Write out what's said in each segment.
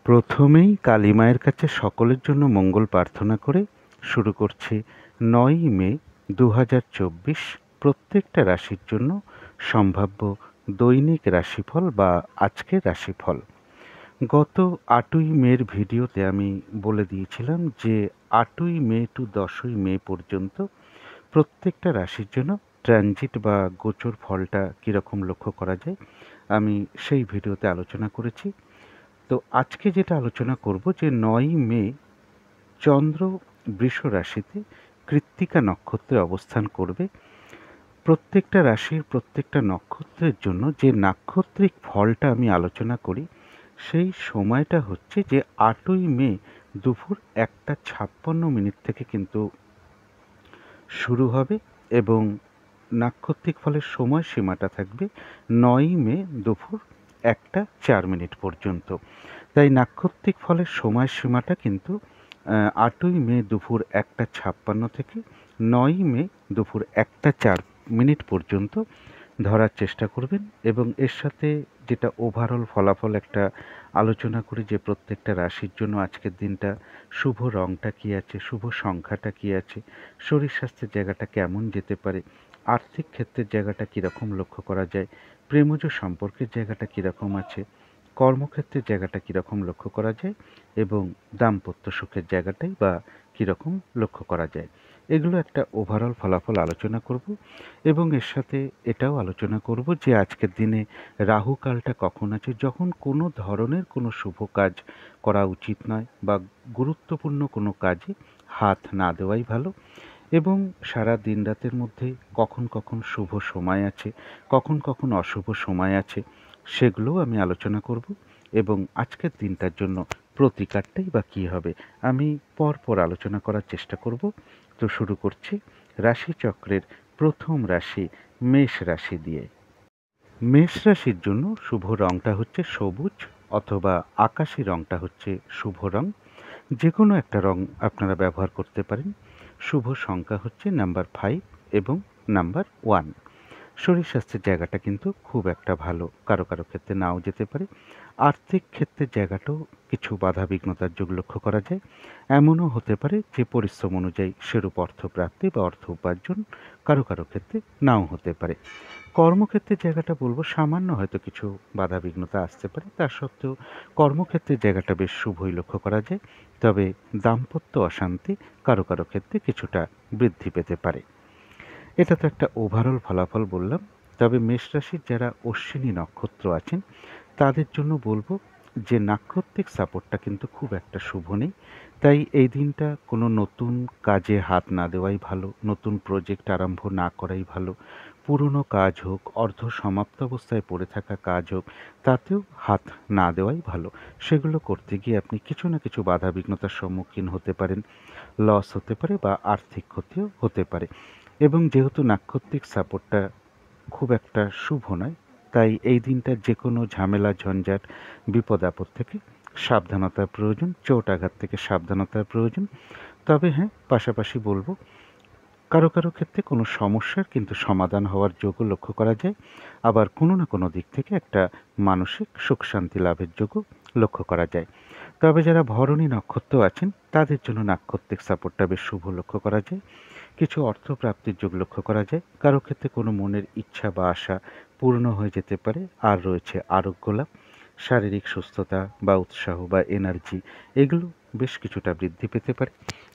প্রথমেই কালী মায়ের কাছে সকলের জন্য মঙ্গল প্রার্থনা করে শুরু করছি ৯ই মে ২০২৪ প্রত্যেকটা রাশির জন্য সম্ভাব্য দৈনিক রাশিফল বা আজকের রাশিফল। গত ৮ই মের ভিডিওতে আমি বলে দিয়েছিলাম যে ৮ই মে টু ১০ই মে পর্যন্ত প্রত্যেকটা রাশির জন্য ট্রানজিট বা গোচর ফলটা কীরকম লক্ষ্য করা যায় আমি সেই ভিডিওতে আলোচনা করেছি। তো আজকে যেটা আলোচনা করব যে ৯ই মে চন্দ্র বৃষ রাশিতে কৃত্তিকা নক্ষত্রে অবস্থান করবে। প্রত্যেকটা রাশির প্রত্যেকটা নক্ষত্রের জন্য যে নাক্ষত্রিক ফলটা আমি আলোচনা করি সেই সময়টা হচ্ছে যে ৮ই মে দুপুর ১:৫৬ থেকে কিন্তু শুরু হবে এবং নাক্ষত্রিক ফলের সময়সীমাটা থাকবে ৯ই মে দুপুর ১:০৪ পর্যন্ত। তাই নাক্ষত্রিক ফলের সময়সীমাটা কিন্তু ৮ই মে দুপুর ১:৫৬ থেকে ৯ই মে দুপুর ১:০৪ পর্যন্ত ধরার চেষ্টা করবেন এবং এর সাথে যেটা ওভারঅল ফলাফল একটা আলোচনা করি যে প্রত্যেকটা রাশির জন্য আজকের দিনটা শুভ রঙটা কী আছে, শুভ সংখ্যাটা কী আছে, শরীর স্বাস্থ্যের জায়গাটা কেমন যেতে পারে, আর্থিক ক্ষেত্রের জায়গাটা কীরকম লক্ষ্য করা যায়, প্রেমজ সম্পর্কের জায়গাটা কীরকম আছে, কর্মক্ষেত্রের জায়গাটা কীরকম লক্ষ্য করা যায় এবং দাম্পত্য সুখের জায়গাটাই বা কীরকম লক্ষ্য করা যায়, এগুলো একটা ওভারঅল ফলাফল আলোচনা করব এবং এর সাথে এটাও আলোচনা করব যে আজকের দিনে রাহু কালটা কখন আছে, যখন কোনো ধরনের কোনো শুভ কাজ করা উচিত নয় বা গুরুত্বপূর্ণ কোনো কাজে হাত না দেওয়াই ভালো এবং সারা দিন রাতের মধ্যে কখন কখন শুভ সময় আছে, কখন কখন অশুভ সময় আছে, সেগুলোও আমি আলোচনা করব এবং আজকের দিনটার জন্য প্রতিকারটাই বা কী হবে আমি পরপর আলোচনা করার চেষ্টা করব। তো শুরু করছি রাশিচক্রের প্রথম রাশি মেষ রাশি দিয়ে। মেষ রাশির জন্য শুভ রঙটা হচ্ছে সবুজ অথবা আকাশি রঙটা হচ্ছে শুভ রং, যে কোনো একটা রং আপনারা ব্যবহার করতে পারেন। শুভ সংখ্যা হচ্ছে নাম্বার 5 এবং নাম্বার 1। শরীর স্বাস্থ্যের জায়গাটা কিন্তু খুব একটা ভালো, কারো কারো ক্ষেত্রে নাও যেতে পারে। আর্থিক ক্ষেত্রের জায়গাটাও কিছু বাধা বিঘ্নতার যোগ লক্ষ্য করা যায়। এমনও হতে পারে যে পরিশ্রম অনুযায়ী সেরূপ অর্থপ্রাপ্তি বা অর্থ উপার্জন কারো কারো ক্ষেত্রে নাও হতে পারে। কর্মক্ষেত্রের জায়গাটা বলবো সামান্য হয়তো কিছু বাধা বিঘ্নতা আসতে পারে, তা সত্ত্বেও কর্মক্ষেত্রের জায়গাটা বেশ শুভই লক্ষ্য করা যায়। তবে দাম্পত্য অশান্তি কারো কারো ক্ষেত্রে কিছুটা বৃদ্ধি পেতে পারে। এটা তো একটা ওভারঅল ফলাফল বললাম। তবে মেষ রাশির যারা অশ্বিনী নক্ষত্র আছেন তাদের জন্য বলবো যে নাক্ষত্রিক সাপোর্টটা কিন্তু খুব একটা শুভ নেই। তাই এই দিনটা কোনো নতুন কাজে হাত না দেওয়াই ভালো, নতুন প্রজেক্ট আরম্ভ না করাই ভালো। পুরনো কাজ হোক, অর্ধ সমাপ্ত অবস্থায় পড়ে থাকা কাজ হোক, তাতেও হাত না দেওয়াই ভালো। সেগুলো করতে গিয়ে আপনি কিছু না কিছু বাধা বিঘ্নতার সম্মুখীন হতে পারেন, লস হতে পারে বা আর্থিক ক্ষতিও হতে পারে। এবং যেহেতু নাক্ষত্রিক সাপোর্টটা খুব একটা শুভ নয়, তাই এই দিনটা যে কোনো ঝামেলা ঝঞ্ঝাট বিপদ আপদ থেকে সাবধানতার প্রয়োজন, চোট আঘাত থেকে সাবধানতার প্রয়োজন। তবে হ্যাঁ, পাশাপাশি বলবো কারো কারো ক্ষেত্রে কোনো সমস্যার কিন্তু সমাধান হওয়ার যোগও লক্ষ্য করা যায়, আবার কোনো না কোনো দিক থেকে একটা মানসিক সুখ শান্তি লাভের যোগও লক্ষ্য করা যায়। তবে যারা ভরণী নক্ষত্র আছেন তাদের জন্য নাক্ষত্রিক সাপোর্টটা বেশ শুভ লক্ষ্য করা যায়। কিছু অর্থপ্রাপ্তির যোগ লক্ষ্য করা যায়, কারো ক্ষেত্রে কোনো মনের ইচ্ছা বা আশা পূর্ণ হয়ে যেতে পারে। আর রয়েছে আরোগ্য লাভ, শারীরিক সুস্থতা বা উৎসাহ বা এনার্জি, এগুলো বেশ কিছুটা বৃদ্ধি পেতে পারে।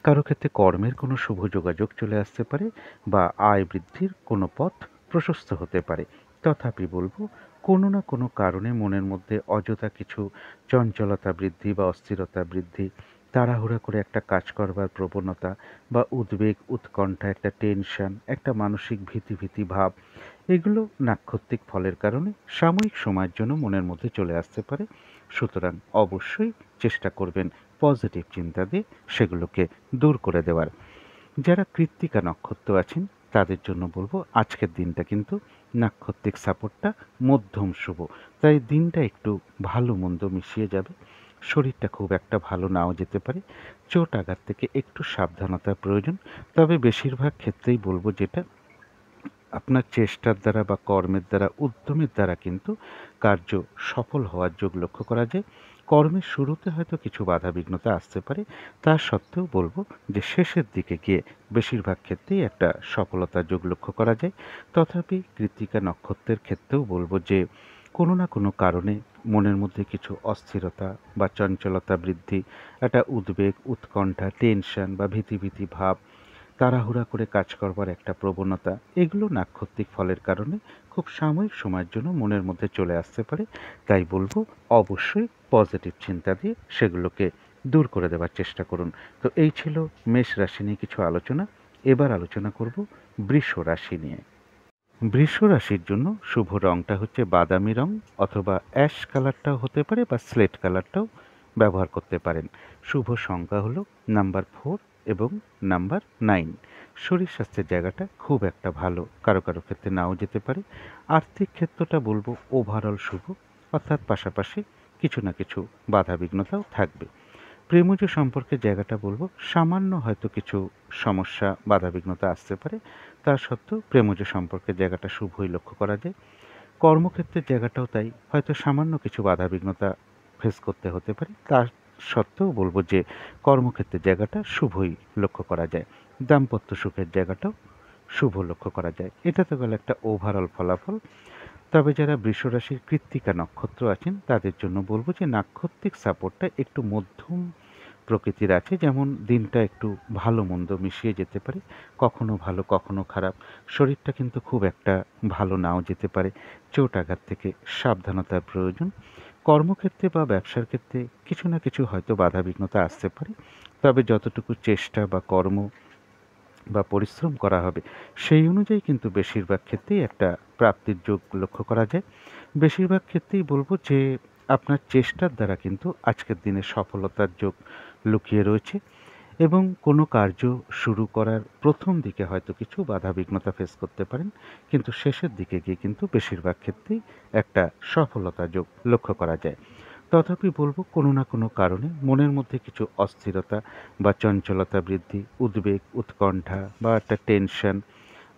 কারো ক্ষেত্রে কর্মের কোনো শুভ যোগাযোগ চলে আসতে পারে বা আয় বৃদ্ধির কোনো পথ প্রশস্ত হতে পারে। তথাপি বলবো কোনো না কোনো কারণে মনের মধ্যে অযথা কিছু চঞ্চলতা বৃদ্ধি বা অস্থিরতা বৃদ্ধি, তাড়াহুড়া করে একটা কাজ করবার প্রবণতা বা উদ্বেগ উৎকণ্ঠা, একটা টেনশন, একটা মানসিক ভীতি ভীতি ভাব, এগুলো নাক্ষত্রিক ফলের কারণে সাময়িক সময়ের জন্য মনের মধ্যে চলে আসতে পারে। সুতরাং অবশ্যই চেষ্টা করবেন পজিটিভ চিন্তা দিয়ে সেগুলোকে দূর করে দেওয়ার। যারা কৃত্তিকা নক্ষত্র আছেন তাদের জন্য বলবো আজকের দিনটা কিন্তু নাক্ষত্রিক সাপোর্টটা মধ্যম শুভ, তাই দিনটা একটু ভালো মন্দ মিশিয়ে যাবে। শরীরটা খুব একটা ভালো নাও যেতে পারে, চোট আঘাত থেকে একটু সাবধানতার প্রয়োজন। তবে বেশিরভাগ ক্ষেত্রেই বলবো যেটা আপনার চেষ্টার দ্বারা বা কর্মের দ্বারা উদ্যমের দ্বারা কিন্তু কার্য সফল হওয়ার যোগ লক্ষ্য করা যায়। কর্মের শুরুতে হয়তো কিছু বাধা বিঘ্নতা আসতে পারে, তা সত্ত্বেও বলবো যে শেষের দিকে গিয়ে বেশিরভাগ ক্ষেত্রেই একটা সফলতার যোগ লক্ষ্য করা যায়। তথাপি কৃত্তিকা নক্ষত্রের ক্ষেত্রেও বলবো যে কোনো না কোনো কারণে মনের মধ্যে কিছু অস্থিরতা বা চঞ্চলতা বৃদ্ধি, একটা উদ্বেগ, উৎকণ্ঠা, টেনশন বা ভীতি ভাব, তাড়াহুড়া করে কাজ করবার একটা প্রবণতা, এগুলো নাক্ষত্রিক ফলের কারণে খুব সাময়িক সময়ের জন্য মনের মধ্যে চলে আসতে পারে। তাই বলবো অবশ্যই পজিটিভ চিন্তা দিয়ে সেগুলোকে দূর করে দেওয়ার চেষ্টা করুন। তো এই ছিল মেষ রাশি নিয়ে কিছু আলোচনা। এবার আলোচনা করব বৃষ রাশি নিয়ে। বৃষ রাশির জন্য শুভ রংটা হচ্ছে বাদামি রং, অথবা অ্যাশ কালারটাও হতে পারে বা স্লেট কালারটাও ব্যবহার করতে পারেন। শুভ সংখ্যা হলো নাম্বার 4 এবং নাম্বার 9। শরীর স্বাস্থ্যের জায়গাটা খুব একটা ভালো, কারো কারো ক্ষেত্রে নাও যেতে পারে। আর্থিক ক্ষেত্রটা বলবো ওভারঅল শুভ, অর্থাৎ পাশাপাশি কিছু না কিছু বাধা বিঘ্নতাও থাকবে। প্রেমজ সম্পর্কের জায়গাটা বলবো সামান্য হয়তো কিছু সমস্যা বাধাবিঘ্নতা আসতে পারে, তা সত্ত্বেও প্রেমজ সম্পর্কের জায়গাটা শুভই লক্ষ্য করা যায়। কর্মক্ষেত্রের জায়গাটাও তাই, হয়তো সামান্য কিছু বাধাবিঘ্নতা ফেস করতে হতে পারে, তার সত্ত্বেও বলবো যে কর্মক্ষেত্রের জায়গাটা শুভই লক্ষ্য করা যায়। দাম্পত্য সুখের জায়গাটাও শুভ লক্ষ্য করা যায়। এটা তো গেল একটা ওভারঅল ফলাফল। তবে যারা বৃষরাশির কৃত্তিকা নক্ষত্র আছেন তাদের জন্য বলবো যে নাক্ষত্রিক সাপোর্টটা একটু মধ্যম প্রকৃতির আছে, যেমন দিনটা একটু ভালো মন্দ মিশিয়ে যেতে পারে, কখনো ভালো কখনো খারাপ। শরীরটা কিন্তু খুব একটা ভালো নাও যেতে পারে, চোট আঘাত থেকে সাবধানতার প্রয়োজন। কর্মক্ষেত্রে বা ব্যবসার ক্ষেত্রে কিছু না কিছু হয়তো বাধা বিঘ্নতা আসতে পারে, তবে যতটুকু চেষ্টা বা কর্ম বা পরিশ্রম করা হবে সেই অনুযায়ী কিন্তু বেশিরভাগ ক্ষেত্রেই একটা প্রাপ্তির যোগ লক্ষ্য করা যায়। বেশিরভাগ ক্ষেত্রেই বলবো যে আপনার চেষ্টার দ্বারা কিন্তু আজকের দিনে সফলতার যোগ লুকিয়ে রয়েছে, এবং কোনো কার্য শুরু করার প্রথম দিকে হয়তো কিছু বাধা বিঘ্নতা ফেস করতে পারেন, কিন্তু শেষের দিকে গিয়ে কিন্তু বেশিরভাগ ক্ষেত্রেই একটা সফলতা যোগ লক্ষ্য করা যায়। তথাপি বলবো কোনো না কোনো কারণে মনের মধ্যে কিছু অস্থিরতা বা চঞ্চলতা বৃদ্ধি, উদ্বেগ, উৎকণ্ঠা বা একটা টেনশন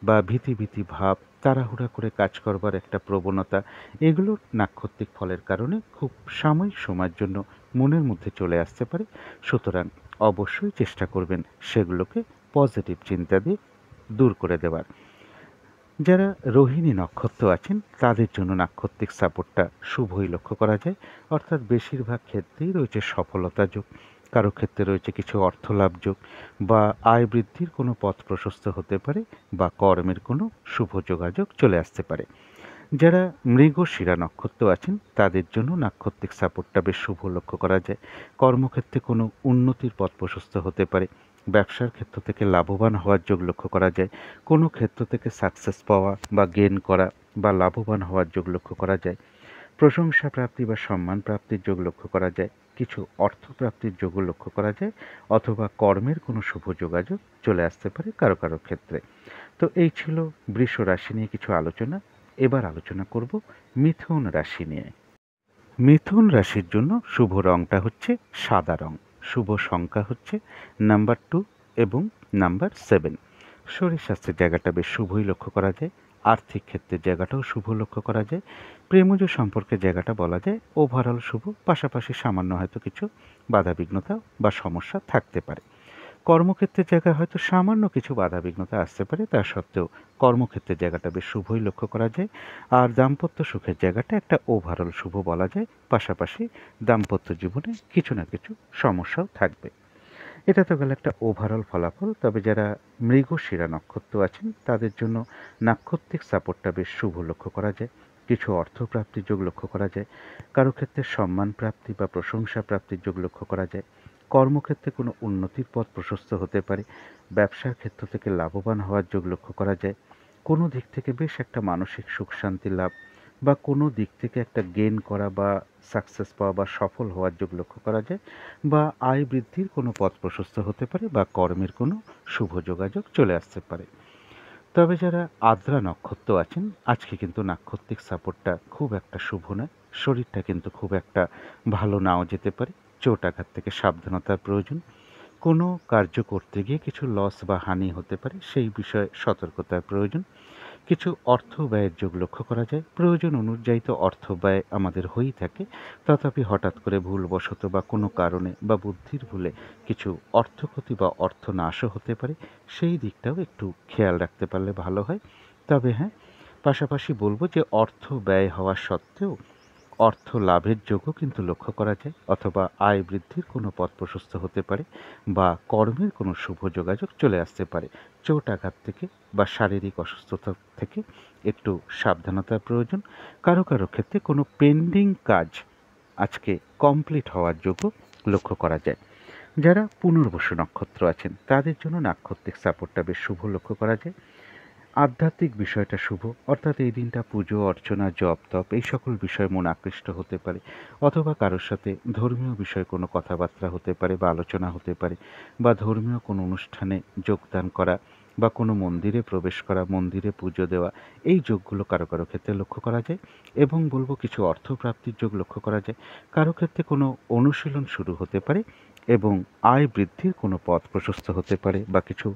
বা ভীতি ভাব, তাড়াহুড়া করে কাজ করবার একটা প্রবণতা, এগুলো নাক্ষত্রিক ফলের কারণে খুব সাময়িক সময়ের জন্য মনের মধ্যে চলে আসতে পারে। সুতরাং অবশ্যই চেষ্টা করবেন সেগুলোকে পজিটিভ চিন্তা দিয়ে দূর করে দেওয়ার। যারা রোহিণী নক্ষত্র আছেন তাদের জন্য নাক্ষত্রিক সাপোর্টটা শুভই লক্ষ্য করা যায়, অর্থাৎ বেশিরভাগ ক্ষেত্রেই রয়েছে সফলতা যোগ, কারো ক্ষেত্রে রয়েছে কিছু অর্থলাভ যোগ, বা আয় বৃদ্ধির কোনো পথ প্রশস্ত হতে পারে, বা কর্মের কোনো শুভ যোগাযোগ চলে আসতে পারে। যারা মৃগশিরা নক্ষত্র আছেন তাদের জন্য নাক্ষত্রিক সাপোর্টটা বেশ শুভ লক্ষ্য করা যায়। কর্মক্ষেত্রে কোনো উন্নতির পথ প্রশস্ত হতে পারে, ব্যবসার ক্ষেত্র থেকে লাভবান হওয়ার যোগ লক্ষ্য করা যায়, কোনো ক্ষেত্র থেকে সাকসেস পাওয়া বা গেইন করা বা লাভবান হওয়ার যোগ লক্ষ্য করা যায়, প্রশংসা প্রাপ্তি বা সম্মান প্রাপ্তির যোগ লক্ষ্য করা যায়, কিছু অর্থ প্রাপ্তির যোগও লক্ষ্য করা যায়, অথবা কর্মের কোনো শুভ যোগাযোগ চলে আসতে পারে কারো কারো ক্ষেত্রে। তো এই ছিল বৃষ রাশি নিয়ে কিছু আলোচনা। এবার আলোচনা করব মিথুন রাশি নিয়ে। মিথুন রাশির জন্য শুভ রংটা হচ্ছে সাদা রং। শুভ সংখ্যা হচ্ছে নাম্বার 2 এবং নাম্বার 7। শরীর স্বাস্থ্যের জায়গাটা বেশ শুভই লক্ষ্য করা যায়। আর্থিক ক্ষেত্রের জায়গাটাও শুভ লক্ষ্য করা যায়। প্রেমজ সম্পর্কের জায়গাটা বলা যায় ওভারঅল শুভ, পাশাপাশি সামান্য হয়তো কিছু বাধা বিঘ্নতা বা সমস্যা থাকতে পারে। কর্মক্ষেত্রের জায়গায় হয়তো সামান্য কিছু বাধাবিঘ্নতা আসতে পারে, তা সত্ত্বেও কর্মক্ষেত্রের জায়গাটা বেশ শুভই লক্ষ্য করা যায়। আর দাম্পত্য সুখের জায়গাটা একটা ওভারঅল শুভ বলা যায়, পাশাপাশি দাম্পত্য জীবনে কিছু না কিছু সমস্যাও থাকবে। এটা তো গেল একটা ওভারঅল ফলাফল। তবে যারা মৃগশিরা নক্ষত্র আছেন তাদের জন্য নাক্ষত্রিক সাপোর্টটা বেশ শুভ লক্ষ্য করা যায়। কিছু অর্থ প্রাপ্তির যোগ লক্ষ্য করা যায়, কারো ক্ষেত্রে সম্মান প্রাপ্তি বা প্রশংসা প্রাপ্তির যোগ লক্ষ্য করা যায়, কর্মক্ষেত্রে কোনো উন্নতির পথ প্রশস্ত হতে পারে, ব্যবসার ক্ষেত্র থেকে লাভবান হওয়ার যোগ লক্ষ্য করা যায়, কোনো দিক থেকে বেশ একটা মানসিক সুখ শান্তি লাভ বা কোনো দিক থেকে একটা গেইন করা বা সাকসেস পাওয়া বা সফল হওয়ার যোগ লক্ষ্য করা যায়, বা আয় বৃদ্ধির কোনো পথ প্রশস্ত হতে পারে, বা কর্মের কোনো শুভ যোগাযোগ চলে আসতে পারে। তবে যারা আদ্রা নক্ষত্র আছেন আজকে কিন্তু নাক্ষত্রিক সাপোর্টটা খুব একটা শুভ নয়। শরীরটা কিন্তু খুব একটা ভালো নাও যেতে পারে, চোট আঘাত থেকে সাবধানতার প্রয়োজন। কোনো কার্য করতে গিয়ে কিছু লস বা হানি হতে পারে, সেই বিষয়ে সতর্কতার প্রয়োজন। কিছু অর্থ ব্যয়ের যোগ লক্ষ্য করা যায়। প্রয়োজন অনুযায়ী তো অর্থ ব্যয় আমাদের হয়েই থাকে, তথাপি হঠাৎ করে ভুলবশত বা কোনো কারণে বা বুদ্ধির ভুলে কিছু অর্থক্ষতি বা অর্থনাশও হতে পারে। সেই দিকটাও একটু খেয়াল রাখতে পারলে ভালো হয়। তবে হ্যাঁ, পাশাপাশি বলবো যে অর্থ ব্যয় হওয়া সত্ত্বেও অর্থ লাভের যোগও কিন্তু লক্ষ্য করা যায়, অথবা আয় বৃদ্ধির কোনো পথ প্রশস্ত হতে পারে, বা কর্মের কোনো শুভ যোগাযোগ চলে আসতে পারে। চোট আঘাত থেকে বা শারীরিক অসুস্থতা থেকে একটু সাবধানতার প্রয়োজন। কারো কারো ক্ষেত্রে কোনো পেন্ডিং কাজ আজকে কমপ্লিট হওয়ার যোগও লক্ষ্য করা যায়। যারা পুনর্বসু নক্ষত্র আছেন তাদের জন্য নাক্ষত্রিক সাপোর্টটা বেশ শুভ লক্ষ্য করা যায়। আধ্যাত্মিক বিষয়টা শুভ, অর্থাৎ এই দিনটা পুজো অর্চনা জপ তপ এই সকল বিষয়ে মন আকৃষ্ট হতে পারে, অথবা কারোর সাথে ধর্মীয় বিষয়ে কোনো কথাবার্তা হতে পারে বা আলোচনা হতে পারে, বা ধর্মীয় কোনো অনুষ্ঠানে যোগদান করা, বা কোনো মন্দিরে প্রবেশ করা, মন্দিরে পুজো দেওয়া, এই যোগগুলো কারো কারো ক্ষেত্রে লক্ষ্য করা যায়। এবং বলবো কিছু অর্থপ্রাপ্তির যোগ লক্ষ্য করা যায়। কারো ক্ষেত্রে কোনো অনুশীলন শুরু হতে পারে এবং আয় বৃদ্ধির কোনো পথ প্রশস্ত হতে পারে, বা কিছু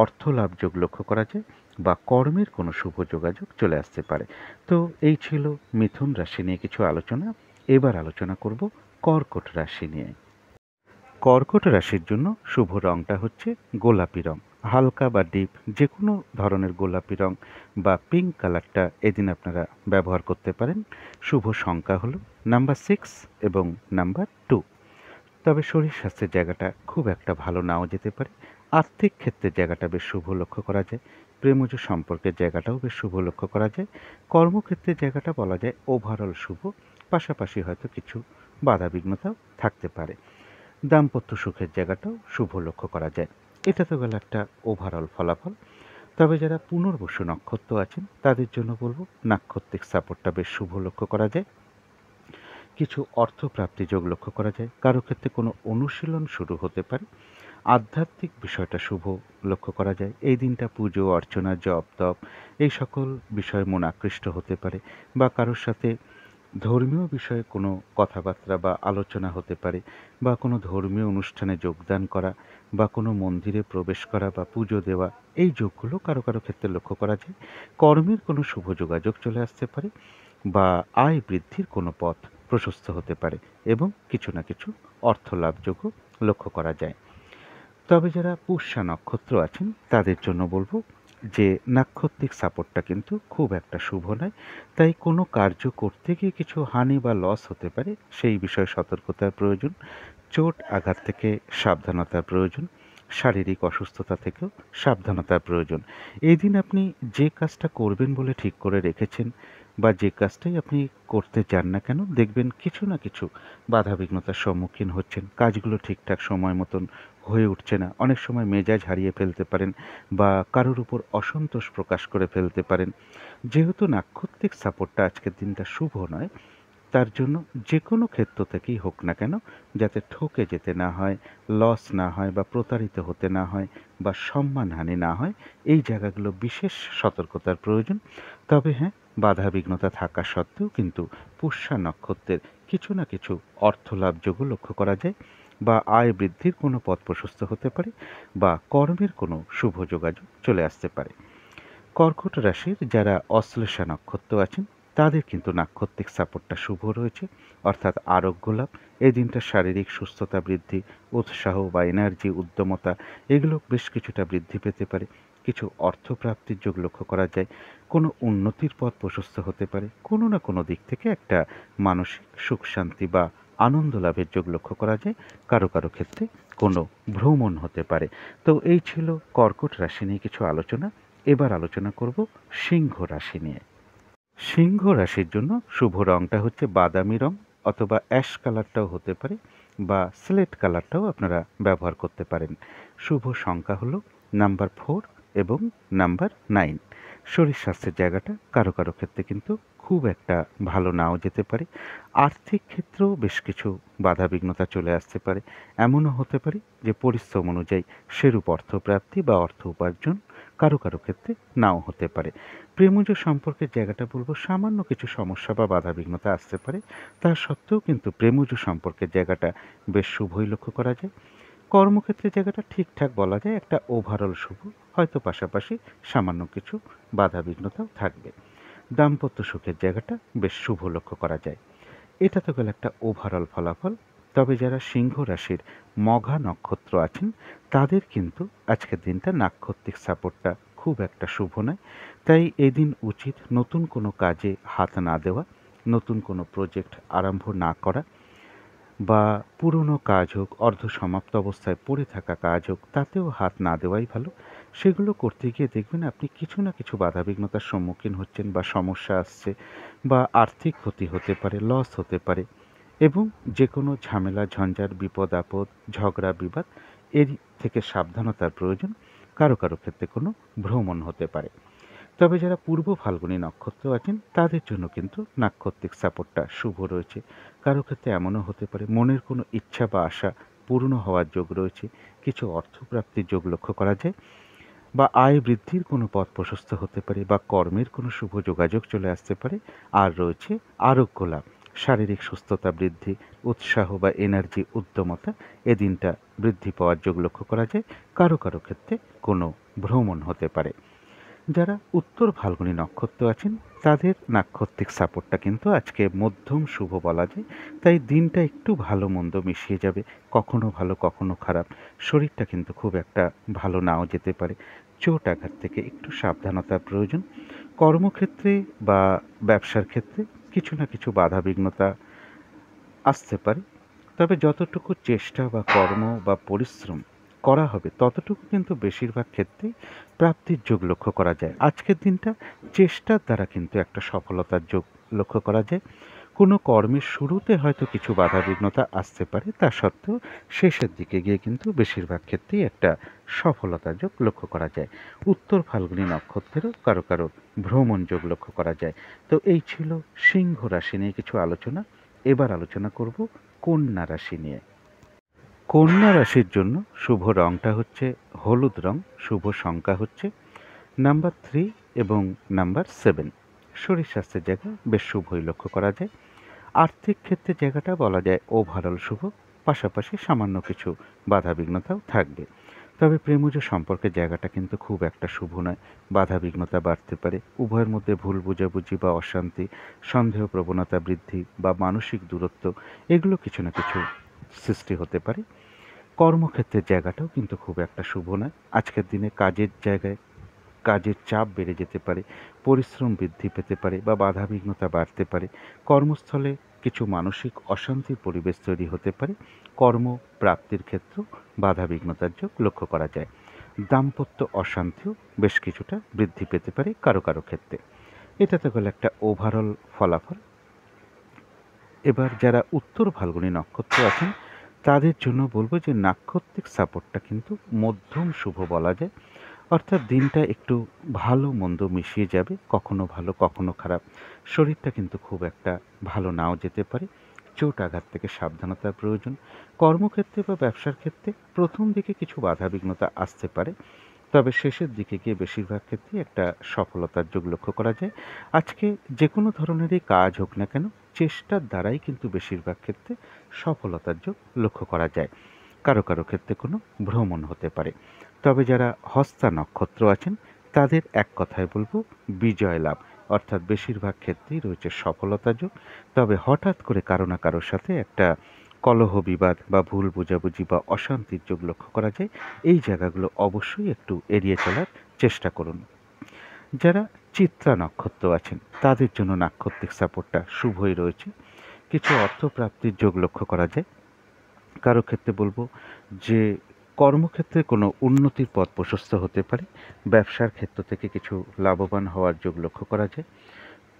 অর্থ লাভ যোগ লক্ষ্য করা যায়, বা কর্মের কোনো শুভ যোগাযোগ চলে আসতে পারে। তো এই ছিল মিথুন রাশি নিয়ে কিছু আলোচনা। এবার আলোচনা করব কর্কট রাশি নিয়ে। কর্কট রাশির জন্য শুভ রংটা হচ্ছে গোলাপি রং। হালকা বা ডিপ যে কোনো ধরনের গোলাপি রং বা পিঙ্ক কালারটা এদিন আপনারা ব্যবহার করতে পারেন। শুভ সংখ্যা হলো নাম্বার 6 এবং নাম্বার 2। তবে শরীর স্বাস্থ্যের জায়গাটা খুব একটা ভালো নাও যেতে পারে। আর্থিক ক্ষেত্রে জায়গাটা বেশ শুভ লক্ষ্য করা যায়। প্রেমজ সম্পর্কের জায়গাটাও বেশ শুভ লক্ষ্য করা যায়। কর্মক্ষেত্রের জায়গাটা বলা যায় ওভারঅল শুভ, পাশাপাশি হয়তো কিছু বাধাবিঘ্নতাও থাকতে পারে। দাম্পত্য সুখের জায়গাটাও শুভ লক্ষ্য করা যায়। এটা তো গেল একটা ওভারঅল ফলাফল। তবে যারা পুনর্বসু নক্ষত্র আছেন তাদের জন্য বলবো নাক্ষত্রিক সাপোর্টটা বেশ শুভ লক্ষ্য করা যায়। কিছু অর্থপ্রাপ্তি যোগ লক্ষ্য করা যায়। কারো ক্ষেত্রে কোনো অনুশীলন শুরু হতে পারে। আধ্যাত্মিক বিষয়টা শুভ লক্ষ্য করা যায়। এই দিনটা পুজো অর্চনা জপ তপ এই সকল বিষয়ে মন আকৃষ্ট হতে পারে, বা কারোর সাথে ধর্মীয় বিষয়ে কোনো কথাবার্তা বা আলোচনা হতে পারে, বা কোনো ধর্মীয় অনুষ্ঠানে যোগদান করা, বা কোনো মন্দিরে প্রবেশ করা বা পুজো দেওয়া, এই যোগগুলো কারো কারো ক্ষেত্রে লক্ষ্য করা যায়। কর্মের কোনো শুভ যোগাযোগ চলে আসতে পারে, বা আয় বৃদ্ধির কোনো পথ প্রশস্ত হতে পারে, এবং কিছু না কিছু অর্থলাভ যোগও লক্ষ্য করা যায়। তবে যারা পুষ্যা নক্ষত্র আছেন তাদের জন্য বলবো যে নাক্ষত্রিক সাপোর্টটা কিন্তু খুব একটা শুভ নয়। তাই কোনো কার্য করতে গিয়ে কিছু হানি বা লস হতে পারে, সেই বিষয়ে সতর্কতার প্রয়োজন। চোট আঘাত থেকে সাবধানতার প্রয়োজন। শারীরিক অসুস্থতা থেকেও সাবধানতার প্রয়োজন। এই দিন আপনি যে কাজটা করবেন বলে ঠিক করে রেখেছেন, বা যে কাজটাই আপনি করতে চান না কেন, দেখবেন কিছু না কিছু বাধাবিঘ্নতার সম্মুখীন হচ্ছেন। কাজগুলো ঠিকঠাক সময় মতন হয়ে উঠছে না। অনেক সময় মেজাজ হারিয়ে ফেলতে পারেন, বা কারোর উপর অসন্তোষ প্রকাশ করে ফেলতে পারেন। যেহেতু নাক্ষত্রিক সাপোর্টটা আজকের দিনটা শুভ নয়, তার জন্য যে কোনো ক্ষেত্র থেকেই হোক না কেন, যাতে ঠকে যেতে না হয়, লস না হয়, বা প্রতারিত হতে না হয়, বা সম্মানহানি না হয়, এই জায়গাগুলো বিশেষ সতর্কতার প্রয়োজন। তবে হ্যাঁ, বাধাবিঘ্নতা থাকা সত্ত্বেও কিন্তু পুষ্যা নক্ষত্রের কিছু না কিছু অর্থলাভ যোগও লক্ষ্য করা যায়, বা আয় বৃদ্ধির কোনো পথ প্রশস্ত হতে পারে, বা কর্মের কোনো শুভ যোগাযোগ চলে আসতে পারে। কর্কট রাশির যারা অশ্লেষা নক্ষত্র আছেন তাদের কিন্তু নাক্ষত্রিক সাপোর্টটা শুভ রয়েছে, অর্থাৎ আরোগ্য লাভ। এই দিনটা শারীরিক সুস্থতা বৃদ্ধি, উৎসাহ বা এনার্জি, উদ্যমতা এগুলো বেশ কিছুটা বৃদ্ধি পেতে পারে। কিছু অর্থপ্রাপ্তির যোগ লক্ষ্য করা যায়। কোনো উন্নতির পথ প্রশস্ত হতে পারে। কোনো না কোনো দিক থেকে একটা মানসিক সুখ শান্তি বা আনন্দ লাভের যোগ লক্ষ্য করা যায়। কারো কারো ক্ষেত্রে কোনো ভ্রমণ হতে পারে। তো এই ছিল কর্কট রাশি নিয়ে কিছু আলোচনা। এবার আলোচনা করব সিংহ রাশি নিয়ে। সিংহ রাশির জন্য শুভ রংটা হচ্ছে বাদামি রং, অথবা অ্যাশ কালারটাও হতে পারে, বা স্লেট কালারটাও আপনারা ব্যবহার করতে পারেন। শুভ সংখ্যা হলো নাম্বার 4 এবং নাম্বার 9। শরীর স্বাস্থ্যের জায়গাটা কারো কারো ক্ষেত্রে কিন্তু খুব একটা ভালো নাও যেতে পারে। আর্থিক ক্ষেত্রেও বেশ কিছু বাধাবিঘ্নতা চলে আসতে পারে। এমনও হতে পারে যে পরিশ্রম অনুযায়ী সেরূপ অর্থপ্রাপ্তি বা অর্থ উপার্জন কারো কারো ক্ষেত্রে নাও হতে পারে। প্রেমজ সম্পর্কের জায়গাটা বলবো সামান্য কিছু সমস্যা বা বাধাবিঘ্নতা আসতে পারে, তা সত্ত্বেও কিন্তু প্রেমজ সম্পর্কের জায়গাটা বেশ শুভই লক্ষ্য করা যায়। কর্মক্ষেত্রের জায়গাটা ঠিকঠাক বলা যায়, একটা ওভারঅল শুভ। হয়তো পাশাপাশি সামান্য কিছু বাধাবিঘ্নতাও থাকবে। দাম্পত্য সুখের জায়গাটা বেশ শুভ লক্ষ্য করা যায়। এটা তো গেল একটা ওভারঅল ফলাফল। তবে যারা সিংহ রাশির মঘা নক্ষত্র আছেন তাদের কিন্তু আজকের দিনটা নাক্ষত্রিক সাপোর্টটা খুব একটা শুভ নয়। তাই এদিন উচিত নতুন কোনো কাজে হাত না দেওয়া, নতুন কোনো প্রজেক্ট আরম্ভ না করা, বা পুরনো কাজ হোক, অর্ধসমাপ্ত অবস্থায় পড়ে থাকা কাজ হোক, তাতেও হাত না দেওয়াই ভালো। সেগুলো করতে গিয়ে দেখবেন আপনি কিছু না কিছু বাধাবিঘ্নতার সম্মুখীন হচ্ছেন, বা সমস্যা আসছে, বা আর্থিক ক্ষতি হতে পারে, লস হতে পারে, এবং যে কোনো ঝামেলা, ঝঞ্ঝাট, বিপদ আপদ, ঝগড়া বিবাদ এর থেকে সাবধানতার প্রয়োজন। কারো কারো ক্ষেত্রে কোনো ভ্রমণ হতে পারে। তবে যারা পূর্ব ফাল্গুনী নক্ষত্র আছেন তাদের জন্য কিন্তু নাক্ষত্রিক সাপোর্টটা শুভ রয়েছে। কারো ক্ষেত্রে এমনও হতে পারে মনের কোনো ইচ্ছা বা আশা পূর্ণ হওয়ার যোগ রয়েছে, কিছু অর্থপ্রাপ্তির যোগ লক্ষ্য করা যায়, বা আয় বৃদ্ধির কোনো পথ প্রশস্ত হতে পারে, বা কর্মের কোনো শুভ যোগাযোগ চলে আসতে পারে। আর রয়েছে আরোগ্য লাভ, শারীরিক সুস্থতা বৃদ্ধি, উৎসাহ বা এনার্জি, উদ্যমতা এ দিনটা বৃদ্ধি পাওয়ার যোগ লক্ষ্য করা যায়। কারো কারো ক্ষেত্রে কোনো ভ্রমণ হতে পারে। যারা উত্তর ফাল্গুনী নক্ষত্র আছেন তাদের নাক্ষত্রিক সাপোর্টটা কিন্তু আজকে মধ্যম শুভ বলা যায়। তাই দিনটা একটু ভালো মন্দ মিশিয়ে যাবে, কখনো ভালো কখনো খারাপ। শরীরটা কিন্তু খুব একটা ভালো নাও যেতে পারে। চোট আঘাত থেকে একটু সাবধানতার প্রয়োজন। কর্মক্ষেত্রে বা ব্যবসার ক্ষেত্রে কিছু না কিছু বাধা বিঘ্নতা আসতে পারে। তবে যতটুকু চেষ্টা বা কর্ম বা পরিশ্রম করা হবে ততটুকু কিন্তু বেশিরভাগ ক্ষেত্রেই প্রাপ্তির যোগ লক্ষ্য করা যায়। আজকের দিনটা চেষ্টার দ্বারা কিন্তু একটা সফলতার যোগ লক্ষ্য করা যায়। কোনো কর্মের শুরুতে হয়তো কিছু বাধা বিঘ্নতা আসতে পারে, তা সত্ত্বেও শেষের দিকে গিয়ে কিন্তু বেশিরভাগ ক্ষেত্রেই একটা সফলতার যোগ লক্ষ্য করা যায়। উত্তর ফাল্গুনী নক্ষত্রেরও কারো কারো ভ্রমণ যোগ লক্ষ্য করা যায়। তো এই ছিল সিংহ রাশি নিয়ে কিছু আলোচনা। এবার আলোচনা করব কন্যা রাশি নিয়ে। কন্যা রাশির জন্য শুভ রংটা হচ্ছে হলুদ রং, শুভ সংখ্যা হচ্ছে নাম্বার 3 এবং নাম্বার 7। শরীর স্বাস্থ্যের জায়গা বেশ শুভই লক্ষ্য করা যায়। আর্থিক ক্ষেত্রে জায়গাটা বলা যায় ওভারঅল শুভ, পাশাপাশি সামান্য কিছু বাধাবিঘ্নতাও থাকবে। তবে প্রেমজ সম্পর্কের জায়গাটা কিন্তু খুব একটা শুভ নয়। বাধাবিঘ্নতা বাড়তে পারে, উভয়ের মধ্যে ভুল বোঝাবুঝি বা অশান্তি, সন্দেহ প্রবণতা বৃদ্ধি বা মানসিক দূরত্ব এগুলো কিছু না কিছু সৃষ্টি হতে পারে। কর্মক্ষেত্রের জায়গাটাও কিন্তু খুব একটা শুভ নয়। আজকের দিনে কাজের জায়গায় কাজের চাপ বেড়ে যেতে পারে, পরিশ্রম বৃদ্ধি পেতে পারে বা বাধাবিঘ্নতা বাড়তে পারে। কর্মস্থলে কিছু মানসিক অশান্তির পরিবেশ তৈরি হতে পারে। কর্মপ্রাপ্তির ক্ষেত্রেও বাধাবিঘ্নতার যোগ লক্ষ্য করা যায়। দাম্পত্য অশান্তিও বেশ কিছুটা বৃদ্ধি পেতে পারে কারো কারো ক্ষেত্রে। এটা তো গেল একটা ওভারঅল ফলাফল। এবার যারা উত্তর ফাল্গুনী নক্ষত্র আছেন তাদের জন্য বলবো যে নাক্ষত্রিক সাপোর্টটা কিন্তু মধ্যম শুভ বলা যায়। অর্থাৎ দিনটা একটু ভালো মন্দ মিশিয়ে যাবে, কখনো ভালো কখনো খারাপ। শরীরটা কিন্তু খুব একটা ভালো নাও যেতে পারে। চোট আঘাত থেকে সাবধানতার প্রয়োজন। কর্মক্ষেত্রে বা ব্যবসার ক্ষেত্রে প্রথম দিকে কিছু বাধাবিঘ্নতা আসতে পারে, তবে শেষের দিকে গিয়ে বেশিরভাগ ক্ষেত্রেই একটা সফলতার যোগ লক্ষ্য করা যায়। আজকে যে কোনো ধরনেরই কাজ হোক না কেন, চেষ্টার দ্বারাই কিন্তু বেশিরভাগ ক্ষেত্রে সফলতার যোগ লক্ষ্য করা যায়। কারো কারো ক্ষেত্রে কোনো ভ্রমণ হতে পারে। তবে যারা হস্তা নক্ষত্র আছেন তাদের এক কথায় বলবো বিজয় লাভ, অর্থাৎ বেশিরভাগ ক্ষেত্রেই রয়েছে সফলতা যোগ। তবে হঠাৎ করে কারো না কারোর সাথে একটা কলহ বিবাদ বা ভুল বোঝাবুঝি বা অশান্তির যোগ লক্ষ্য করা যায়। এই জায়গাগুলো অবশ্যই একটু এড়িয়ে চলার চেষ্টা করুন। যারা চিত্রা নক্ষত্র আছেন তাদের জন্য নাক্ষত্রিক সাপোর্টটা শুভই রয়েছে। কিছু অর্থপ্রাপ্তির যোগ লক্ষ্য করা যায়। কারো ক্ষেত্রে বলবো যে কর্মক্ষেত্রে কোনো উন্নতির পথ প্রশস্ত হতে পারে। ব্যবসার ক্ষেত্র থেকে কিছু লাভবান হওয়ার যোগ লক্ষ্য করা যায়।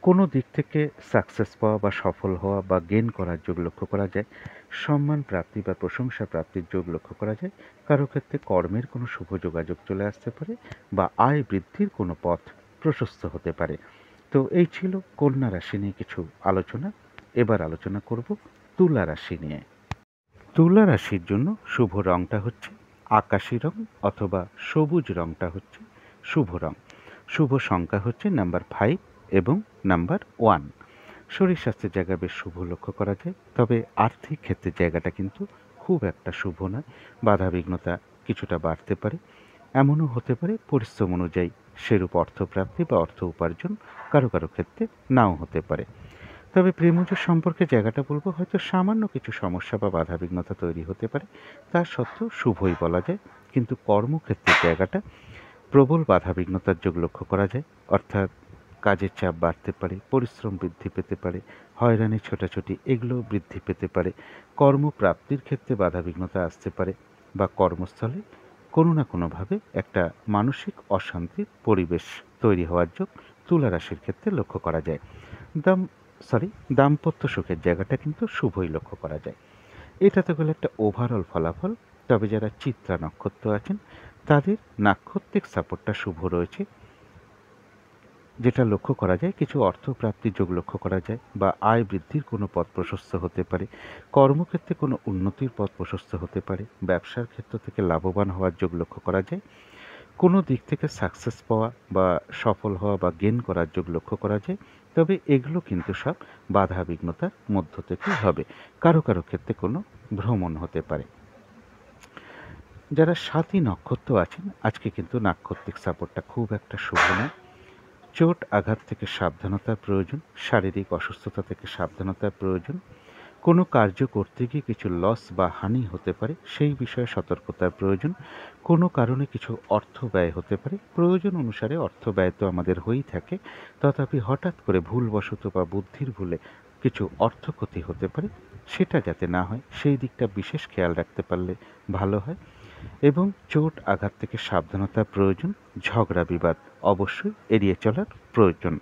কোনো দিক থেকে সাকসেস পাওয়া বা সফল হওয়া বা গেইন করার যোগ লক্ষ্য করা যায়। সম্মান প্রাপ্তি বা প্রশংসা প্রাপ্তির যোগ লক্ষ্য করা যায়। কারো ক্ষেত্রে কর্মের কোনো শুভ যোগাযোগ চলে আসতে পারে, বা আয় বৃদ্ধির কোনো পথ প্রশস্ত হতে পারে। তো এই ছিল কন্যা রাশি নিয়ে কিছু আলোচনা। এবার আলোচনা করব তুলা রাশি নিয়ে। তুলা রাশির জন্য শুভ রংটা হচ্ছে আকাশি রং, অথবা সবুজ রংটা হচ্ছে শুভ রং। শুভ সংখ্যা হচ্ছে নাম্বার 5 এবং নাম্বার 1। শরীর স্বাস্থ্যের জায়গা বেশ শুভ লক্ষ্য করা যায়। তবে আর্থিক ক্ষেত্রের জায়গাটা কিন্তু খুব একটা শুভ নয়। বাধাবিঘ্নতা কিছুটা বাড়তে পারে। এমনও হতে পারে পরিশ্রম অনুযায়ী সেরূপ অর্থপ্রাপ্তি বা অর্থ উপার্জন কারো কারো ক্ষেত্রে নাও হতে পারে। তবে প্রেমজ সম্পর্কে জায়গাটা বলবো, হয়তো সামান্য কিছু সমস্যা বা বাধাবিঘ্নতা তৈরি হতে পারে, তা সত্ত্বেও শুভই বলা যায়। কিন্তু কর্মক্ষেত্রের জায়গাটা প্রবল বাধাবিঘ্নতার যোগ লক্ষ্য করা যায়। অর্থাৎ কাজের চাপ বাড়তে পারে, পরিশ্রম বৃদ্ধি পেতে পারে, হয়রানি ছোটাছুটি এগুলো বৃদ্ধি পেতে পারে, কর্মপ্রাপ্তির ক্ষেত্রে বাধাবিঘ্নতা আসতে পারে, বা কর্মস্থলে কোনো না কোনোভাবে একটা মানসিক অশান্তির পরিবেশ তৈরি হওয়ার যোগ তুলা রাশির ক্ষেত্রে লক্ষ্য করা যায়। দাম দাম্পত্য সুখের জায়গাটা কিন্তু শুভই লক্ষ্য করা যায়। এটা তো গেল একটা ওভারঅল ফলাফল। তবে যারা চিত্রা নক্ষত্র আছেন তাদের নাক্ষত্রিক সাপোর্টটা শুভ রয়েছে, যেটা লক্ষ্য করা যায় কিছু অর্থপ্রাপ্তির যোগ লক্ষ্য করা যায়, বা আয় বৃদ্ধির কোনো পথ প্রশস্ত হতে পারে, কর্মক্ষেত্রে কোনো উন্নতির পথ প্রশস্ত হতে পারে, ব্যবসার ক্ষেত্র থেকে লাভবান হওয়ার যোগ লক্ষ্য করা যায়, কোনো দিক থেকে সাকসেস পাওয়া বা সফল হওয়া বা গেন করার যোগ লক্ষ্য করা যায়। তবে এগুলো কিন্তু সব বাধা বিঘ্নতার মধ্য থেকে হবে। কারো কারো ক্ষেত্রে কোনো ভ্রমণ হতে পারে। যারা সাতী নক্ষত্র আছেন আজকে কিন্তু নাক্ষত্রিক সাপোর্টটা খুব একটা শুভ নয়। চোট আঘাত থেকে সাবধানতার প্রয়োজন, শারীরিক অসুস্থতা থেকে সাবধানতার প্রয়োজন, কোনো কার্য করতে গিয়ে কিছু লস বা হানি হতে পারে, সেই বিষয়ে সতর্কতার প্রয়োজন, কোনো কারণে কিছু অর্থ ব্যয় হতে পারে, প্রয়োজন অনুসারে অর্থ ব্যয় তো আমাদের হয়েই থাকে, তথাপি হঠাৎ করে ভুলবশত বা বুদ্ধির ভুলে কিছু অর্থ ক্ষতি হতে পারে, সেটা যাতে না হয় সেই দিকটা বিশেষ খেয়াল রাখতে পারলে ভালো হয়। এবং চোট আঘাত থেকে সাবধানতার প্রয়োজন, ঝগড়া বিবাদ অবশ্যই এড়িয়ে চলার প্রয়োজন।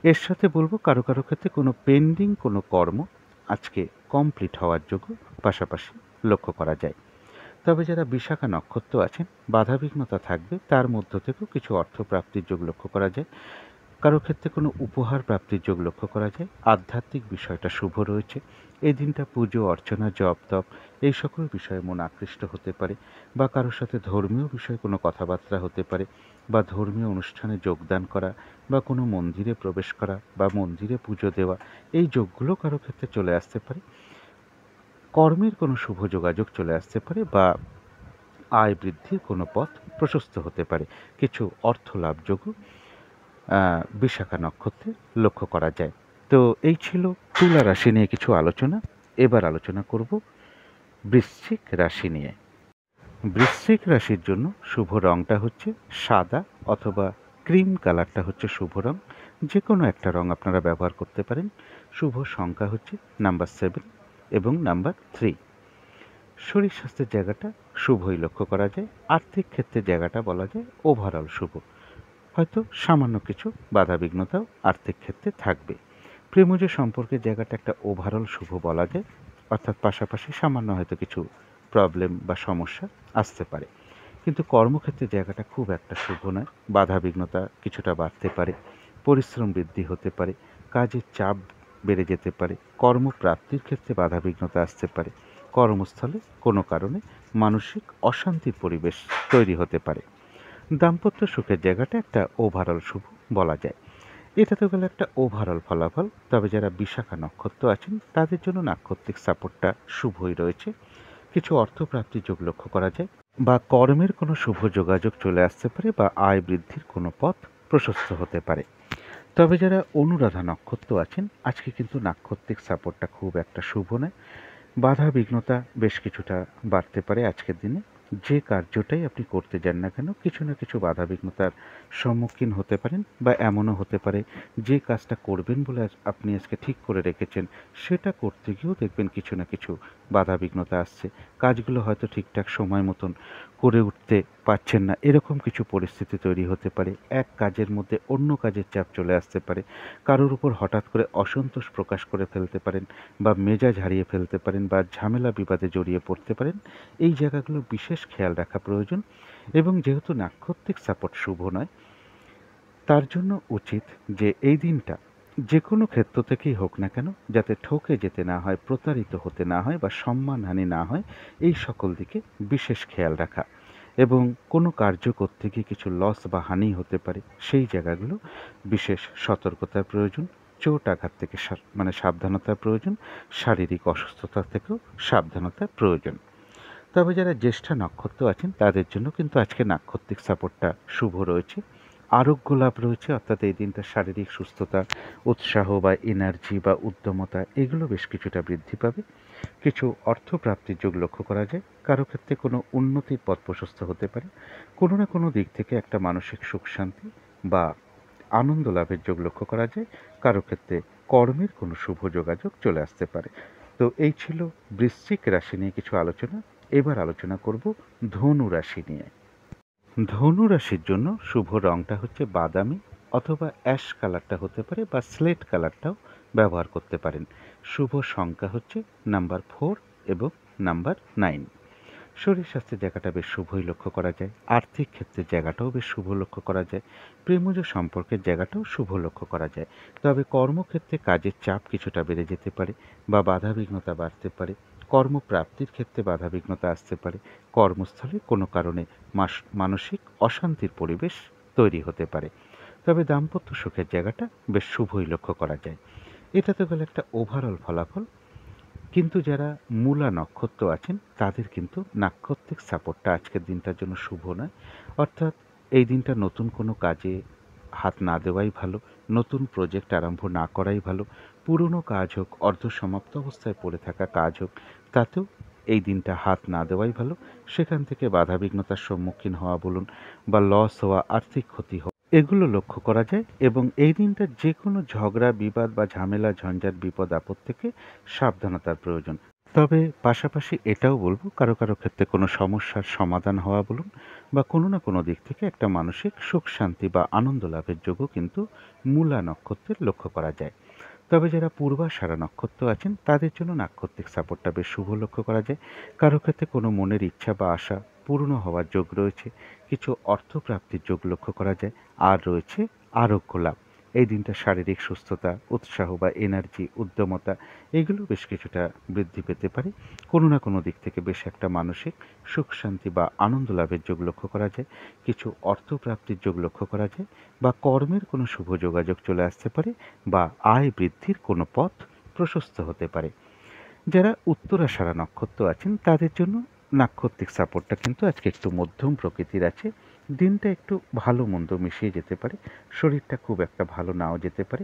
এর সাথে বলবো কারো কারো ক্ষেত্রে কোনো পেন্ডিং কোনো কর্ম আজকে কমপ্লিট হওয়ার যোগ্য পাশাপাশি লক্ষ্য করা যায়। তবে যারা বিশাখা নক্ষত্র আছেন বাধাবিঘ্নতা থাকবে, তার মধ্য থেকেও কিছু অর্থপ্রাপ্তির যোগ লক্ষ্য করা যায়, কারো ক্ষেত্রে কোনো উপহার প্রাপ্তির যোগ লক্ষ্য করা যায়, আধ্যাত্মিক বিষয়টা শুভ রয়েছে। এই দিনটা পুজো অর্চনা জপ তপ এই সকল বিষয়ে মন আকৃষ্ট হতে পারে, বা কারোর সাথে ধর্মীয় বিষয়ে কোনো কথাবার্তা হতে পারে, বা ধর্মীয় অনুষ্ঠানে যোগদান করা, বা কোনো মন্দিরে প্রবেশ করা, বা মন্দিরে পুজো দেওয়া, এই যোগগুলো কারো ক্ষেত্রে চলে আসতে পারে। কর্মের কোনো শুভ যোগাযোগ চলে আসতে পারে, বা আয় বৃদ্ধির কোনো পথ প্রশস্ত হতে পারে, কিছু অর্থ লাভযোগ্য বিশাখা নক্ষত্রে লক্ষ্য করা যায়। তো এই ছিল তুলা রাশি নিয়ে কিছু আলোচনা। এবার আলোচনা করব বৃশ্চিক রাশি নিয়ে। বৃশ্চিক রাশির জন্য শুভ রঙটা হচ্ছে সাদা অথবা ক্রিম কালারটা হচ্ছে শুভ রং। যে কোনো একটা রং আপনারা ব্যবহার করতে পারেন। শুভ সংখ্যা হচ্ছে নাম্বার 7 এবং নাম্বার 3। শরীর স্বাস্থ্যের জায়গাটা শুভই লক্ষ্য করা যায়। আর্থিক ক্ষেত্রে জায়গাটা বলা যায় ওভারঅল শুভ, হয়তো সামান্য কিছু বাধাবিঘ্নতাও আর্থিক ক্ষেত্রে থাকবে। প্রেমজ সম্পর্কের জায়গাটা একটা ওভারঅল শুভ বলা যায়, অর্থাৎ পাশাপাশি সামান্য হয়তো কিছু প্রবলেম বা সমস্যা আসতে পারে। কিন্তু কর্মক্ষেত্রে জায়গাটা খুব একটা শুভ নয়, বাধাবিঘ্নতা কিছুটা বাড়তে পারে, পরিশ্রম বৃদ্ধি হতে পারে, কাজের চাপ বেড়ে যেতে পারে, কর্মপ্রাপ্তির ক্ষেত্রে বাধাবিঘ্নতা আসতে পারে, কর্মস্থলে কোনো কারণে মানসিক অশান্তির পরিবেশ তৈরি হতে পারে। দাম্পত্য সুখের জায়গাটা একটা ওভারঅল শুভ বলা যায়। এটা তো গেল একটা ওভারঅল ফলাফল। তবে যারা বিশাখা নক্ষত্র আছেন তাদের জন্য নাক্ষত্রিক সাপোর্টটা শুভই রয়েছে। কিছু অর্থপ্রাপ্তির যোগ লক্ষ্য করা যায়, বা কর্মের কোনো শুভ যোগাযোগ চলে আসতে পারে, বা আয় বৃদ্ধির কোনো পথ প্রশস্ত হতে পারে। তবে যারা অনুরাধা নক্ষত্র আছেন আজকে কিন্তু নাক্ষত্রিক সাপোর্টটা খুব একটা শুভ নয়। বাধা বিঘ্নতা বেশ কিছুটা বাড়তে পারে আজকের দিনে। যে কার্যটাই আপনি করতে যান না কেন কিছু না কিছু বাধা বিঘ্নতার সম্মুখীন হতে পারেন, বা এমনও হতে পারে যে কাজটা করবেন বলে আপনি আজকে ঠিক করে রেখেছেন সেটা করতে গিয়েও দেখবেন কিছু না কিছু বাধা বিঘ্নতা আসছে। কাজগুলো হয়তো ঠিকঠাক সময় মতন করে উঠতে পারছেন না, এরকম কিছু পরিস্থিতি তৈরি হতে পারে। এক কাজের মধ্যে অন্য কাজের চাপ চলে আসতে পারে, কারোর উপর হঠাৎ করে অসন্তোষ প্রকাশ করে ফেলতে পারেন, বা মেজাজ হারিয়ে ফেলতে পারেন, বা ঝামেলা বিবাদে জড়িয়ে পড়তে পারেন। এই জায়গাগুলো বিশেষ খেয়াল রাখা প্রয়োজন। এবং যেহেতু নাক্ষত্রিক সাপোর্ট শুভ নয়, তার জন্য উচিত যে এই দিনটা যে কোনো ক্ষেত্র থেকেই হোক না কেন যাতে ঠকে যেতে না হয়, প্রতারিত হতে না হয়, বা সম্মানহানি না হয়, এই সকল দিকে বিশেষ খেয়াল রাখা। এবং কোনো কার্য করতে গিয়ে কিছু লস বা হানি হতে পারে, সেই জায়গাগুলো বিশেষ সতর্কতার প্রয়োজন। চোট আঘাত থেকে সাবধানতার প্রয়োজন, শারীরিক অসুস্থতা থেকেও সাবধানতার প্রয়োজন। তবে যারা জ্যেষ্ঠা নক্ষত্র আছেন তাদের জন্য কিন্তু আজকে নাক্ষত্রিক সাপোর্টটা শুভ রয়েছে। আরোগ্য লাভ রয়েছে, অর্থাৎ এই দিনটা শারীরিক সুস্থতা, উৎসাহ বা এনার্জি বা উদ্যমতা এগুলো বেশ কিছুটা বৃদ্ধি পাবে। কিছু অর্থপ্রাপ্তির যোগ লক্ষ্য করা যায়। কারো ক্ষেত্রে কোনো উন্নতির পথ প্রশস্ত হতে পারে। কোনো না কোনো দিক থেকে একটা মানসিক সুখ শান্তি বা আনন্দ লাভের যোগ লক্ষ্য করা যায়। কারো ক্ষেত্রে কর্মের কোনো শুভ যোগাযোগ চলে আসতে পারে। তো এই ছিল বৃশ্চিক রাশি নিয়ে কিছু আলোচনা। এবার আলোচনা করব ধনু রাশি নিয়ে। ধনু রাশির জন্য শুভ রংটা হচ্ছে বাদামি অথবা অ্যাশ কালারটা হতে পারে, বা স্লেট কালারটাও ব্যবহার করতে পারেন। শুভ সংখ্যা হচ্ছে নাম্বার 4 এবং নাম্বার 9। শরীর স্বাস্থ্যের জায়গাটা বেশ শুভই লক্ষ্য করা যায়। আর্থিক ক্ষেত্রের জায়গাটাও বেশ শুভ লক্ষ্য করা যায়। প্রেমজ সম্পর্কের জায়গাটাও শুভ লক্ষ্য করা যায়। তবে কর্মক্ষেত্রে কাজের চাপ কিছুটা বেড়ে যেতে পারে বা বাধাবিঘ্নতা বাড়তে পারে। কর্মপ্রাপ্তির ক্ষেত্রে বাধাবিঘ্নতা আসতে পারে। কর্মস্থলে কোনো কারণে মানসিক অশান্তির পরিবেশ তৈরি হতে পারে। তবে দাম্পত্য সুখের জায়গাটা বেশ শুভই লক্ষ্য করা যায়। এটা তো গেল একটা ওভারঅল ফলাফল। কিন্তু যারা মূলা নক্ষত্র আছেন তাদের কিন্তু নাক্ষত্রিক সাপোর্টটা আজকের দিনটার জন্য শুভ নয়। অর্থাৎ এই দিনটা নতুন কোনো কাজে হাত না দেওয়াই ভালো, নতুন প্রজেক্ট আরম্ভ না করাই ভালো। পুরনো কাজ হোক, অর্ধসমাপ্ত অবস্থায় পড়ে থাকা কাজ হোক, তাতেও এই দিনটা হাত না দেওয়াই ভালো। সেখান থেকে বাধাবিঘ্নতার সম্মুখীন হওয়া বলুন বা লস হওয়া, আর্থিক ক্ষতি হওয়া, এগুলো লক্ষ্য করা যায়। এবং এই দিনটা যে কোনো ঝগড়া বিবাদ বা ঝামেলা ঝঞ্ঝাট বিপদ আপদ থেকে সাবধানতার প্রয়োজন। তবে পাশাপাশি এটাও বলবো, কারো কারো ক্ষেত্রে কোনো সমস্যার সমাধান হওয়া বলুন বা কোনো না কোনো দিক থেকে একটা মানসিক সুখ শান্তি বা আনন্দ লাভের যোগও কিন্তু মূলা নক্ষত্রের লক্ষ্য করা যায়। তবে যারা পূর্বাষাঢ়া নক্ষত্র আছেন তাদের জন্য নাক্ষত্রিক সাপোর্টটা বেশ শুভ লক্ষ্য করা যায়। কারো ক্ষেত্রে কোনো মনের ইচ্ছা বা আশা পূর্ণ হওয়ার যোগ রয়েছে। কিছু অর্থপ্রাপ্তির যোগ লক্ষ্য করা যায়। আর রয়েছে আরোগ্য লাভ। এই দিনটা শারীরিক সুস্থতা, উৎসাহ বা এনার্জি, উদ্যমতা এগুলো বেশ কিছুটা বৃদ্ধি পেতে পারে। কোনো না কোনো দিক থেকে বেশ একটা মানসিক সুখ শান্তি বা আনন্দ লাভের যোগ লক্ষ্য করা যায়। কিছু অর্থপ্রাপ্তির যোগ লক্ষ্য করা যায়, বা কর্মের কোনো শুভ যোগাযোগ চলে আসতে পারে, বা আয় বৃদ্ধির কোনো পথ প্রশস্ত হতে পারে। যারা উত্তরাষাঢ়া নক্ষত্র আছেন তাদের জন্য নাক্ষত্রিক সাপোর্টটা কিন্তু আজকে একটু মধ্যম প্রকৃতির আছে। দিনটা একটু ভালো মন্দ মিশিয়ে যেতে পারে। শরীরটা খুব একটা ভালো নাও যেতে পারে।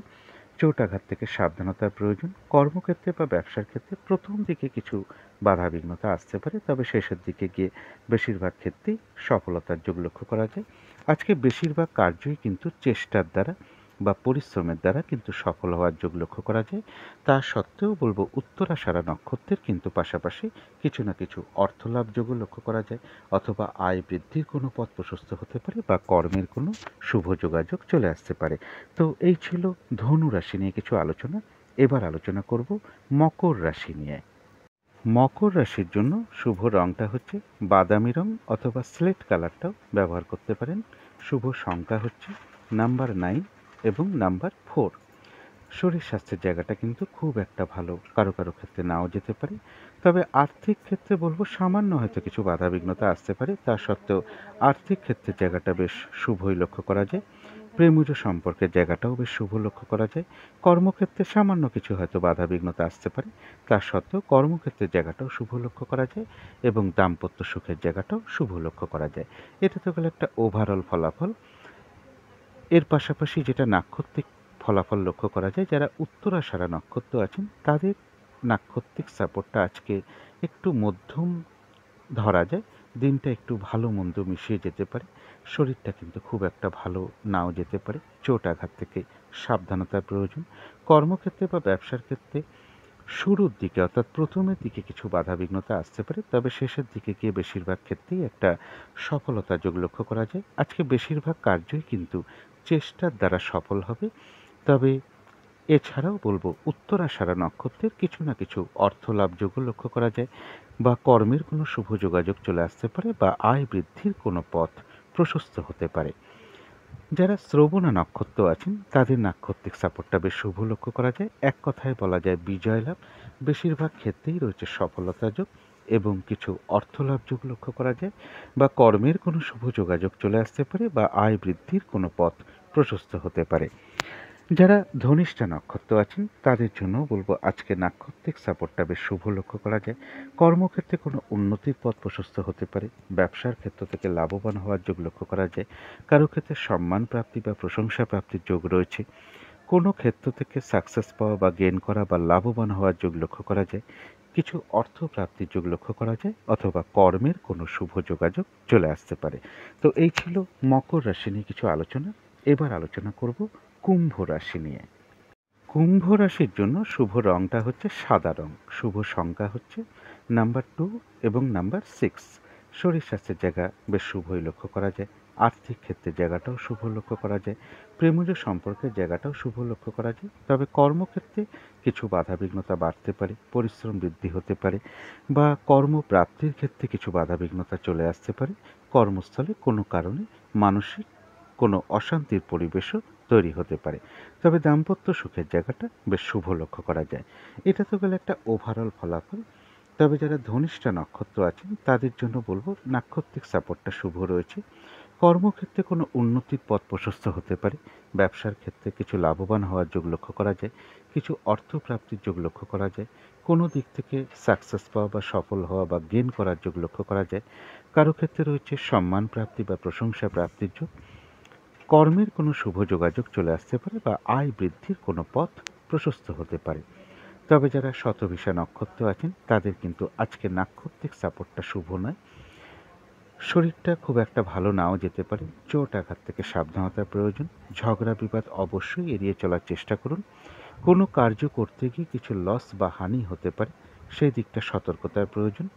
চোট আঘাত থেকে সাবধানতার প্রয়োজন। কর্মক্ষেত্রে বা ব্যবসার ক্ষেত্রে প্রথম দিকে কিছু বাধাবিঘ্নতা আসতে পারে, তবে শেষের দিকে গিয়ে বেশিরভাগ ক্ষেত্রেই সফলতার যোগ লক্ষ্য করা যায়। আজকে বেশিরভাগ কার্যই কিন্তু চেষ্টার দ্বারা বা পরিশ্রমের দ্বারা কিন্তু সফল হওয়ার যোগ লক্ষ্য করা যায়। তা সত্ত্বেও বলবো উত্তরাষাঢ়া নক্ষত্রের কিন্তু পাশাপাশি কিছু না কিছু অর্থলাভ যোগও লক্ষ্য করা যায়, অথবা আয় বৃদ্ধির কোনো পথ প্রশস্ত হতে পারে, বা কর্মের কোনো শুভ যোগাযোগ চলে আসতে পারে। তো এই ছিল ধনু রাশি নিয়ে কিছু আলোচনা। এবার আলোচনা করব মকর রাশি নিয়ে। মকর রাশির জন্য শুভ রংটা হচ্ছে বাদামি রং অথবা স্লেট কালারটাও ব্যবহার করতে পারেন। শুভ সংখ্যা হচ্ছে নাম্বার 9 এবং নাম্বার 4। শরীর স্বাস্থ্যের জায়গাটা কিন্তু খুব একটা ভালো, কারো কারো ক্ষেত্রে নাও যেতে পারে। তবে আর্থিক ক্ষেত্রে বলবো সামান্য হয়তো কিছু বাধাবিঘ্নতা আসতে পারে। তা সত্ত্বেও আর্থিক ক্ষেত্রের জায়গাটা বেশ শুভই লক্ষ্য করা যায়। প্রেমজ সম্পর্কের জায়গাটাও বেশ শুভ লক্ষ্য করা যায়। কর্মক্ষেত্রে সামান্য কিছু হয়তো বাধাবিঘ্নতা আসতে পারে। তা সত্ত্বেও কর্মক্ষেত্রের জায়গাটাও শুভ লক্ষ্য করা যায়, এবং দাম্পত্য সুখের জায়গাটাও শুভ লক্ষ্য করা যায়। এটা তো গেল একটা ওভারঅল ফলাফল। এর পাশাপাশি যেটা নাক্ষত্রিক ফলাফল লক্ষ্য করা যায়, যারা উত্তরাষাঢ়া নক্ষত্র আছেন তাদের নাক্ষত্রিক সাপোর্টটা আজকে একটু মধ্যম ধরা যায়। দিনটা একটু ভালো মন্দ মিশিয়ে যেতে পারে। শরীরটা কিন্তু খুব একটা ভালো নাও যেতে পারে। চোট আঘাত থেকে সাবধানতার প্রয়োজন। কর্মক্ষেত্রে বা ব্যবসার ক্ষেত্রে শুরুর দিকে অর্থাৎ প্রথমের দিকে কিছু বাধাবিঘ্নতা আসতে পারে, তবে শেষের দিকে গিয়ে বেশিরভাগ ক্ষেত্রেই একটা সফলতার যোগ লক্ষ্য করা যায়। আজকে বেশিরভাগ কার্যই কিন্তু চেষ্টার দ্বারা সফল হবে। তবে এছাড়াও বলবো উত্তরাষাঢ়া নক্ষত্রের কিছু না কিছু অর্থলাভ যোগও লক্ষ্য করা যায়, বা কর্মের কোনো শুভ যোগাযোগ চলে আসতে পারে, বা আয় বৃদ্ধির কোনো পথ প্রশস্ত হতে পারে। যারা শ্রবণা নক্ষত্র আছেন তাদের নাক্ষত্রিক সাপোর্টটা বেশ শুভ লক্ষ্য করা যায়। এক কথায় বলা যায় বিজয় লাভ। বেশিরভাগ ক্ষেত্রেই রয়েছে সফলতা যোগ এবং কিছু অর্থলাভ যোগ লক্ষ্য করা যায়, বা কর্মের কোনো শুভ যোগাযোগ চলে আসতে পারে, বা আয় বৃদ্ধির কোনো পথ প্রশস্ত হতে পারে। যারা ধনিষ্ঠা নক্ষত্র আছেন তাদের জন্য বলবো আজকে নাক্ষত্রিক সাপোর্টটা বেশ শুভ লক্ষ্য করা যায়। কর্মক্ষেত্রে কোনো উন্নতির পথ প্রশস্ত হতে পারে। ব্যবসার ক্ষেত্র থেকে লাভবান হওয়ার যোগ লক্ষ্য করা যায়। কারো ক্ষেত্রে সম্মান প্রাপ্তি বা প্রশংসা প্রাপ্তির যোগ রয়েছে। কোনো ক্ষেত্র থেকে সাকসেস পাওয়া বা গেইন করা বা লাভবান হওয়ার যোগ লক্ষ্য করা যায়। কিছু অর্থ প্রাপ্তির যোগ লক্ষ্য করা যায়, অথবা কর্মের কোনো শুভ যোগাযোগ চলে আসতে পারে। তো এই ছিল মকর রাশি নিয়ে কিছু আলোচনা। এবার আলোচনা করব কুম্ভ রাশি নিয়ে। কুম্ভ রাশির জন্য শুভ রংটা হচ্ছে সাদা রং। শুভ সংখ্যা হচ্ছে নাম্বার 2 এবং নাম্বার 6। শরীর স্বাস্থ্যের জায়গা বেশ শুভই লক্ষ্য করা যায়। আর্থিক ক্ষেত্রের জায়গাটাও শুভ লক্ষ্য করা যায়। প্রেমজ সম্পর্কের জায়গাটাও শুভ লক্ষ্য করা যায়। তবে কর্মক্ষেত্রে কিছু বাধাবিঘ্নতা বাড়তে পারে, পরিশ্রম বৃদ্ধি হতে পারে, বা কর্মপ্রাপ্তির ক্ষেত্রে কিছু বাধাবিঘ্নতা চলে আসতে পারে। কর্মস্থলে কোনো কারণে মানসিক কোনো অশান্তির পরিবেশও তৈরি হতে পারে। তবে দাম্পত্য সুখের জায়গাটা বেশ শুভ লক্ষ্য করা যায়। এটা তো গেল একটা ওভারঅল ফলাফল। তবে যারা ধনিষ্ঠা নক্ষত্র আছেন তাদের জন্য বলবো নাক্ষত্রিক সাপোর্টটা শুভ রয়েছে। কর্মক্ষেত্রে কোনো উন্নতির পথ প্রশস্ত হতে পারে। ব্যবসার ক্ষেত্রে কিছু লাভবান হওয়ার যোগ লক্ষ্য করা যায়। কিছু অর্থ প্রাপ্তির যোগ লক্ষ্য করা যায়। কোনো দিক থেকে সাকসেস পাওয়া বা সফল হওয়া বা গেইন করার যোগ লক্ষ্য করা যায়। কারো ক্ষেত্রে রয়েছে সম্মান প্রাপ্তি বা প্রশংসা প্রাপ্তির যোগ। কর্মের কোনো শুভ যোগাযোগ চলে আসতে পারে বা আয় বৃদ্ধির কোনো পথ প্রশস্ত হতে পারে। তবে যারা শতভিষা নক্ষত্র আছেন তাদের কিন্তু আজকে নাক্ষত্রিক সাপোর্টটা শুভ নয়। শরীরটা খুব একটা ভালো নাও যেতে পারে। চোট আঘাত থেকে সাবধানতার প্রয়োজন। ঝগড়া বিবাদ অবশ্যই এড়িয়ে চলার চেষ্টা করুন। কোনো কার্য করতে গিয়ে কিছু লস বা হানি হতে পারে, সেই দিকটা সতর্কতার প্রয়োজন।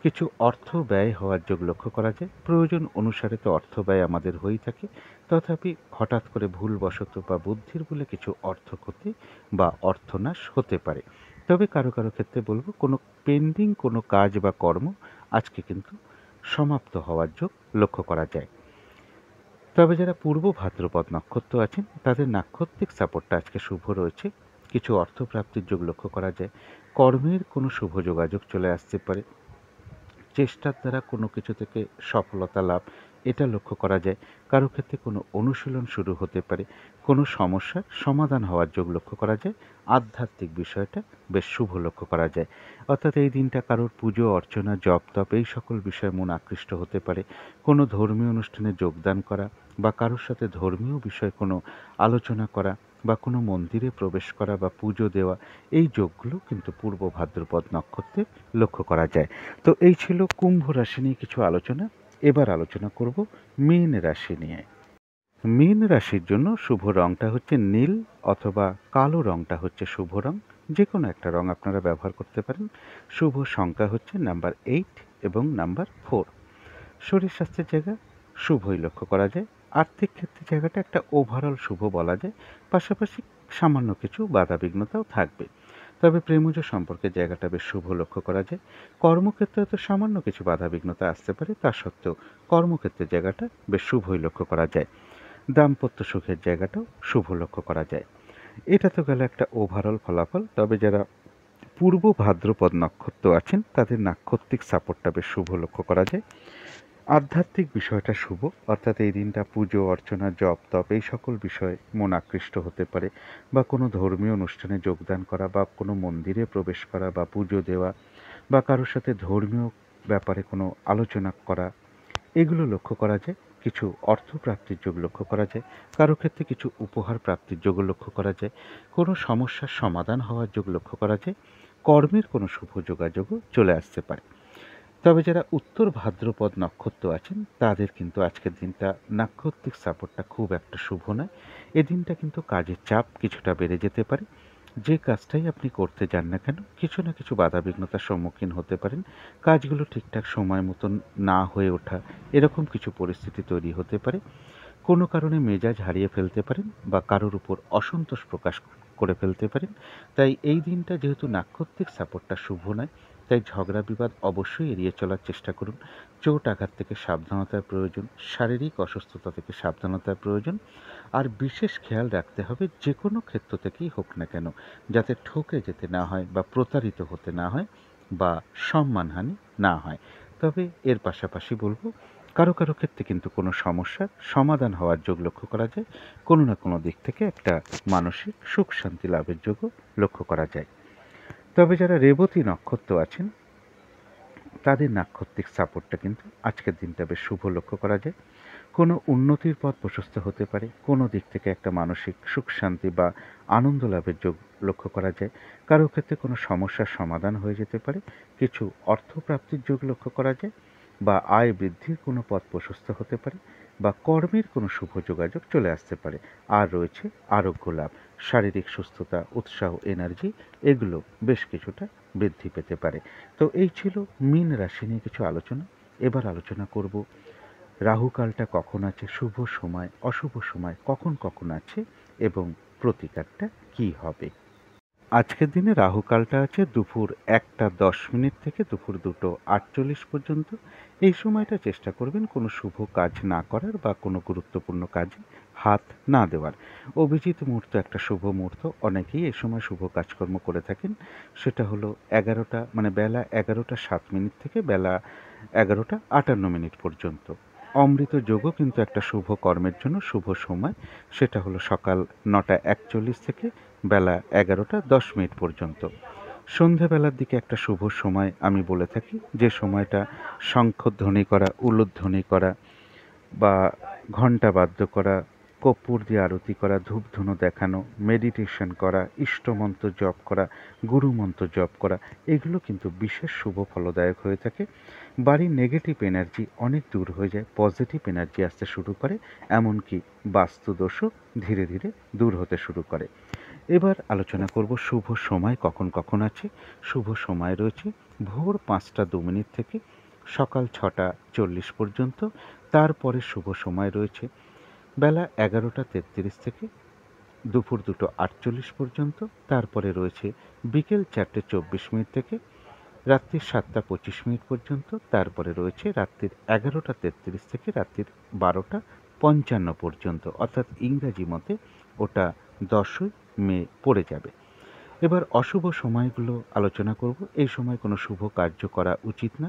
কিছু অর্থ ব্যয় হওয়ার যোগ লক্ষ্য করা যায়। প্রয়োজন অনুসারে তো অর্থ ব্যয় আমাদের হয়েই থাকে, তথাপি হঠাৎ করে ভুলবশত বা বুদ্ধির বলে কিছু অর্থ ক্ষতি বা অর্থনাশ হতে পারে। তবে কারো কারো ক্ষেত্রে বলবো কোনো পেন্ডিং কোনো কাজ বা কর্ম আজকে কিন্তু সমাপ্ত হওয়ার যোগ লক্ষ্য করা যায়। তবে যারা পূর্ব ভাদ্রপদ নক্ষত্র আছেন তাদের নাক্ষত্রিক সাপোর্টটা আজকে শুভ রয়েছে। কিছু অর্থপ্রাপ্তির যোগ লক্ষ্য করা যায়। কর্মের কোনো শুভ যোগাযোগ চলে আসতে পারে। চেষ্টার দ্বারা কোনো কিছু থেকে সফলতা লাভ, এটা লক্ষ্য করা যায়। কারো ক্ষেত্রে কোনো অনুশীলন শুরু হতে পারে। কোনো সমস্যার সমাধান হওয়ার যোগ লক্ষ্য করা যায়। আধ্যাত্মিক বিষয়টা বেশ শুভ লক্ষ্য করা যায়। অর্থাৎ এই দিনটা কারোর পুজো অর্চনা জপ তপ এই সকল বিষয়ে মন আকৃষ্ট হতে পারে। কোনো ধর্মীয় অনুষ্ঠানে যোগদান করা বা কারোর সাথে ধর্মীয় বিষয়ে কোনো আলোচনা করা বা কোনো মন্দিরে প্রবেশ করা বা পুজো দেওয়া, এই যোগগুলো কিন্তু পূর্ব ভাদ্রপদ নক্ষত্রে লক্ষ্য করা যায়। তো এই ছিল কুম্ভ রাশি নিয়ে কিছু আলোচনা। এবার আলোচনা করব মীন রাশি নিয়ে। মীন রাশির জন্য শুভ রংটা হচ্ছে নীল, অথবা কালো রংটা হচ্ছে শুভ রং। যে কোনো একটা রং আপনারা ব্যবহার করতে পারেন। শুভ সংখ্যা হচ্ছে নাম্বার 8 এবং নাম্বার 4। শরীর স্বাস্থ্যের জায়গা শুভই লক্ষ্য করা যায়। আর্থিক ক্ষেত্রে জায়গাটা একটা ওভারঅল শুভ বলা যায়। পাশাপাশি সামান্য কিছু বাধাবিঘ্নতাও থাকবে। তবে প্রেমজ সম্পর্কের জায়গাটা বেশ শুভ লক্ষ্য করা যায়। কর্মক্ষেত্রে তো সামান্য কিছু বাধাবিঘ্নতা আসতে পারে, তা সত্ত্বেও কর্মক্ষেত্রের জায়গাটা বেশ শুভই লক্ষ্য করা যায়। দাম্পত্য সুখের জায়গাটাও শুভ লক্ষ্য করা যায়। এটা তো গেল একটা ওভারঅল ফলাফল। তবে যারা পূর্ব ভাদ্রপদ নক্ষত্র আছেন তাদের নাক্ষত্রিক সাপোর্টটা বেশ শুভ লক্ষ্য করা যায়। আধ্যাত্মিক বিষয়টা শুভ, অর্থাৎ এই দিনটা পুজো অর্চনা জপ তপ এই সকল বিষয়ে মন আকৃষ্ট হতে পারে, বা কোনো ধর্মীয় অনুষ্ঠানে যোগদান করা বা কোনো মন্দিরে প্রবেশ করা বা পুজো দেওয়া বা কারোর সাথে ধর্মীয় ব্যাপারে কোনো আলোচনা করা, এগুলো লক্ষ্য করা যায়। কিছু অর্থ প্রাপ্তির যোগ লক্ষ্য করা যায়। কারো ক্ষেত্রে কিছু উপহার প্রাপ্তির যোগ লক্ষ্য করা যায়। কোনো সমস্যার সমাধান হওয়ার যোগ লক্ষ্য করা যায়। কর্মের কোনো শুভ যোগাযোগও চলে আসতে পারে। তবে যারা উত্তর ভাদ্রপদ নক্ষত্র আছেন তাদের কিন্তু আজকের দিনটা নাক্ষত্রিক সাপোর্টটা খুব একটা শুভ নয়। এ দিনটা কিন্তু কাজের চাপ কিছুটা বেড়ে যেতে পারে। যে কাজটাই আপনি করতে যান না কেন কিছু না কিছু বাধাবিঘ্নতার সম্মুখীন হতে পারেন। কাজগুলো ঠিকঠাক সময় মতন না হয়ে ওঠা, এরকম কিছু পরিস্থিতি তৈরি হতে পারে। কোনো কারণে মেজাজ হারিয়ে ফেলতে পারেন বা কারোর উপর অসন্তোষ প্রকাশ করে ফেলতে পারেন। তাই এই দিনটা যেহেতু নাক্ষত্রিক সাপোর্টটা শুভ নয়, তাই ঝগড়া বিবাদ অবশ্যই এড়িয়ে চলার চেষ্টা করুন। চোট আঘাত থেকে সাবধানতার প্রয়োজন। শারীরিক অসুস্থতা থেকে সাবধানতার প্রয়োজন। আর বিশেষ খেয়াল রাখতে হবে যে কোনো ক্ষেত্র থেকেই হোক না কেন যাতে ঠকে যেতে না হয় বা প্রতারিত হতে না হয় বা সম্মানহানি না হয়। তবে এর পাশাপাশি বলবো কারো কারো ক্ষেত্রে কিন্তু কোনো সমস্যার সমাধান হওয়ার যোগ লক্ষ্য করা যায়, কোনো না কোনো দিক থেকে একটা মানসিক সুখ শান্তি লাভের যোগও লক্ষ্য করা যায়। তবে যারা রেবতী নক্ষত্র আছেন তাদের নাক্ষত্রিক সাপোর্টটা কিন্তু আজকের দিনটা বেশ শুভ লক্ষ্য করা যায়। কোনো উন্নতির পথ প্রশস্ত হতে পারে, কোনো দিক থেকে একটা মানসিক সুখ শান্তি বা আনন্দ লাভের যোগ লক্ষ্য করা যায়। কারো ক্ষেত্রে কোনো সমস্যার সমাধান হয়ে যেতে পারে, কিছু অর্থপ্রাপ্তির যোগ লক্ষ্য করা যায়, বা আয় বৃদ্ধির কোনো পথ প্রশস্ত হতে পারে, বা কর্মের কোনো শুভ যোগাযোগ চলে আসতে পারে। আর রয়েছে আরোগ্য লাভ, শারীরিক সুস্থতা, উৎসাহ, এনার্জি এগুলো বেশ কিছুটা বৃদ্ধি পেতে পারে। তো এই ছিল মীন রাশি নিয়ে কিছু আলোচনা। এবার আলোচনা করব রাহুকালটা কখন আছে, শুভ সময় অশুভ সময় কখন কখন আছে এবং প্রতিকারটা কী হবে। আজকের দিনে রাহুকালটা আছে দুপুর 1টা 10 মিনিট থেকে দুপুর 2টো 48 পর্যন্ত। এই সময়টা চেষ্টা করবেন কোনো শুভ কাজ না করার বা কোনো গুরুত্বপূর্ণ কাজে হাত না দেওয়ার। অভিজিৎ মুহূর্ত একটা শুভ মুহূর্ত, অনেকেই এই সময় শুভ কাজকর্ম করে থাকেন। সেটা হলো বেলা 11টা 7 মিনিট থেকে বেলা 11টা 58 মিনিট পর্যন্ত। অমৃত যোগও কিন্তু একটা শুভ কর্মের জন্য শুভ সময়, সেটা হলো সকাল 9টা 41 থেকে বেলা 11টা 10 মিনিট পর্যন্ত। সন্ধেবেলার দিকে একটা শুভ সময় আমি বলে থাকি, যে সময়টা শঙ্খধ্বনি করা, উলুধ্বনি করা বা ঘণ্টা বাদ্য করা, কর্পূর দিয়ে আরতি করা, ধূপধুনো দেখানো, মেডিটেশন করা, ইষ্টমন্ত্র জপ করা, গুরুমন্ত্র জপ করা, এগুলো কিন্তু বিশেষ শুভ ফলদায়ক হয়ে থাকে। বাড়ির নেগেটিভ এনার্জি অনেক দূর হয়ে যায়, পজিটিভ এনার্জি আসতে শুরু করে, এমনকি বাস্তুদোষও ধীরে ধীরে দূর হতে শুরু করে। এবার আলোচনা করব শুভ সময় কখন কখন আছে। শুভ সময় রয়েছে ভোর 5টা 2 মিনিট থেকে সকাল 6টা 40 পর্যন্ত। তারপরে শুভ সময় রয়েছে বেলা 11টা 33 থেকে দুপুর 2টো 48 পর্যন্ত। তারপরে রয়েছে বিকেল 4টে 24 মিনিট থেকে রাত্রির 7টা 25 মিনিট পর্যন্ত। তারপরে রয়েছে রাত্রির 11টা 33 থেকে রাত্রির 12টা 55 পর্যন্ত, অর্থাৎ ইংরাজি মতে ওটা 10ই মে পড়ে যাবে। এবার অশুভ সময়গুলো আলোচনা করব। এই সময় কোনো শুভ কার্য করা উচিত না,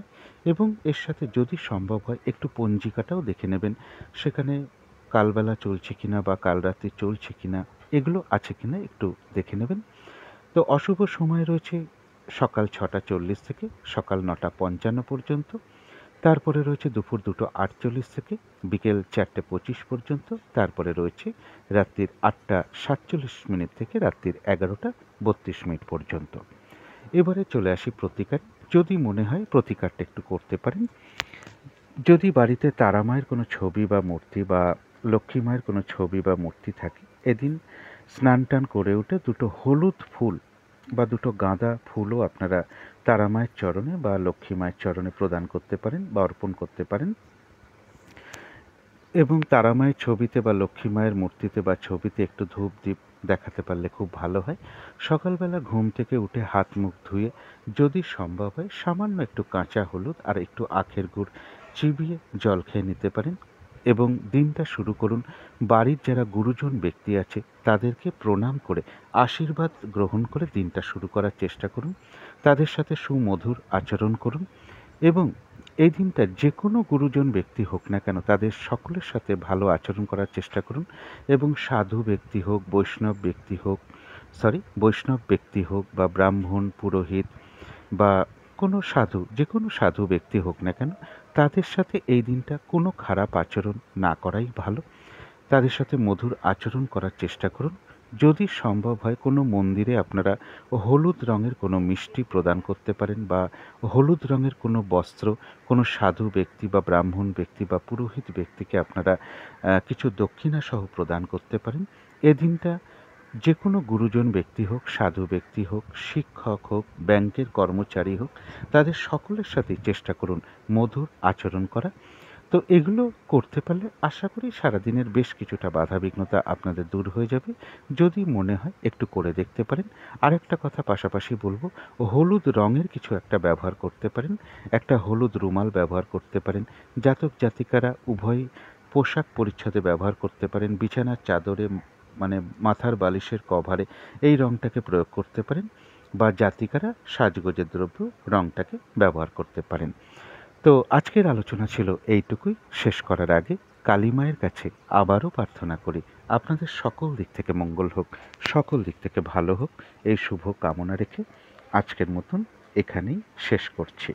এবং এর সাথে যদি সম্ভব হয় একটু পঞ্জিকাটাও দেখে নেবেন, সেখানে কালবেলা চলছে কিনা বা কাল রাত্রি চলছে কিনা, এগুলো আছে কিনা একটু দেখে নেবেন। তো অশুভ সময় রয়েছে সকাল 6টা 40 থেকে সকাল 9টা 55 পর্যন্ত। তারপরে রয়েছে দুপুর 2টো 48 থেকে বিকেল 4টে 25 পর্যন্ত। তারপরে রয়েছে রাত্রির 8টা 47 মিনিট থেকে রাত্রির 11টা 32 মিনিট পর্যন্ত। এবারে চলে আসি প্রতিকার। যদি মনে হয় প্রতিকারটা একটু করতে পারেন। যদি বাড়িতে তারা মায়ের কোনো ছবি বা মূর্তি বা লক্ষ্মী মায়ের কোনো ছবি বা মূর্তি থাকে, এদিন স্নান টান করে উঠে দুটো হলুদ ফুল বা দুটো গাঁদা ফুলও আপনারা তারা মায়ের চরণে বা লক্ষ্মী মায়ের চরণে প্রদান করতে পারেন বা অর্পণ করতে পারেন। এবং তারা মায়ের ছবিতে বা লক্ষ্মী মায়ের মূর্তিতে বা ছবিতে একটু ধূপ দ্বীপ দেখাতে পারলে খুব ভালো হয়। সকালবেলা ঘুম থেকে উঠে হাত মুখ ধুয়ে যদি সম্ভব হয় সামান্য একটু কাঁচা হলুদ আর একটু আখের গুড় চিবিয়ে জল খেয়ে নিতে পারেন, এবং দিনটা শুরু করুন। বাড়ির যারা গুরুজন ব্যক্তি আছে তাদেরকে প্রণাম করে আশীর্বাদ গ্রহণ করে দিনটা শুরু করার চেষ্টা করুন। তাদের সাথে সুমধুর আচরণ করুন, এবং এই দিনটা যে কোনো গুরুজন ব্যক্তি হোক না কেন তাদের সকলের সাথে ভালো আচরণ করার চেষ্টা করুন। এবং সাধু ব্যক্তি হোক, বৈষ্ণব ব্যক্তি হোক বা ব্রাহ্মণ পুরোহিত বা কোনো সাধু, যে কোনো সাধু ব্যক্তি হোক না কেন, তাদের সাথে এই দিনটা কোনো খারাপ আচরণ না করাই ভালো। তাদের সাথে মধুর আচরণ করার চেষ্টা করুন। যদি সম্ভব হয় কোনো মন্দিরে আপনারা হলুদ রঙের কোনো মিষ্টি প্রদান করতে পারেন, বা হলুদ রঙের কোনো বস্ত্র কোনো সাধু ব্যক্তি বা ব্রাহ্মণ ব্যক্তি বা পুরোহিত ব্যক্তিকে আপনারা কিছু দক্ষিণা সহ প্রদান করতে পারেন। এদিনটা যে কোনো গুরুজন ব্যক্তি হোক, সাধু ব্যক্তি হোক, শিক্ষক হোক, ব্যাংকের কর্মচারী হোক, তাদের সকলের সাথেই চেষ্টা করুন মধুর আচরণ করা। তো এগুলো করতে পারলে আশা করি সারাদিনের বেশ কিছুটা বাধাবিঘ্নতা আপনাদের দূর হয়ে যাবে। যদি মনে হয় একটু করে দেখতে পারেন। আরেকটা কথা পাশাপাশি বলবো, হলুদ রঙের কিছু একটা ব্যবহার করতে পারেন, একটা হলুদ রুমাল ব্যবহার করতে পারেন। জাতক জাতিকারা উভয় পোশাক পরিচ্ছদে ব্যবহার করতে পারেন, বিছানার চাদরে মাথার বালিশের কভারে এই রঙটাকে প্রয়োগ করতে পারেন, বা জাতিকারা সাজগোজের দ্রব্য রঙটাকে ব্যবহার করতে পারেন। তো আজকের আলোচনা ছিল এইটুকুই। শেষ করার আগে কালী মায়ের কাছে আবারও প্রার্থনা করি আপনাদের সকল দিক থেকে মঙ্গল হোক, সকল দিক থেকে ভালো হোক, এই শুভ কামনা রেখে আজকের মতন এখানেই শেষ করছি।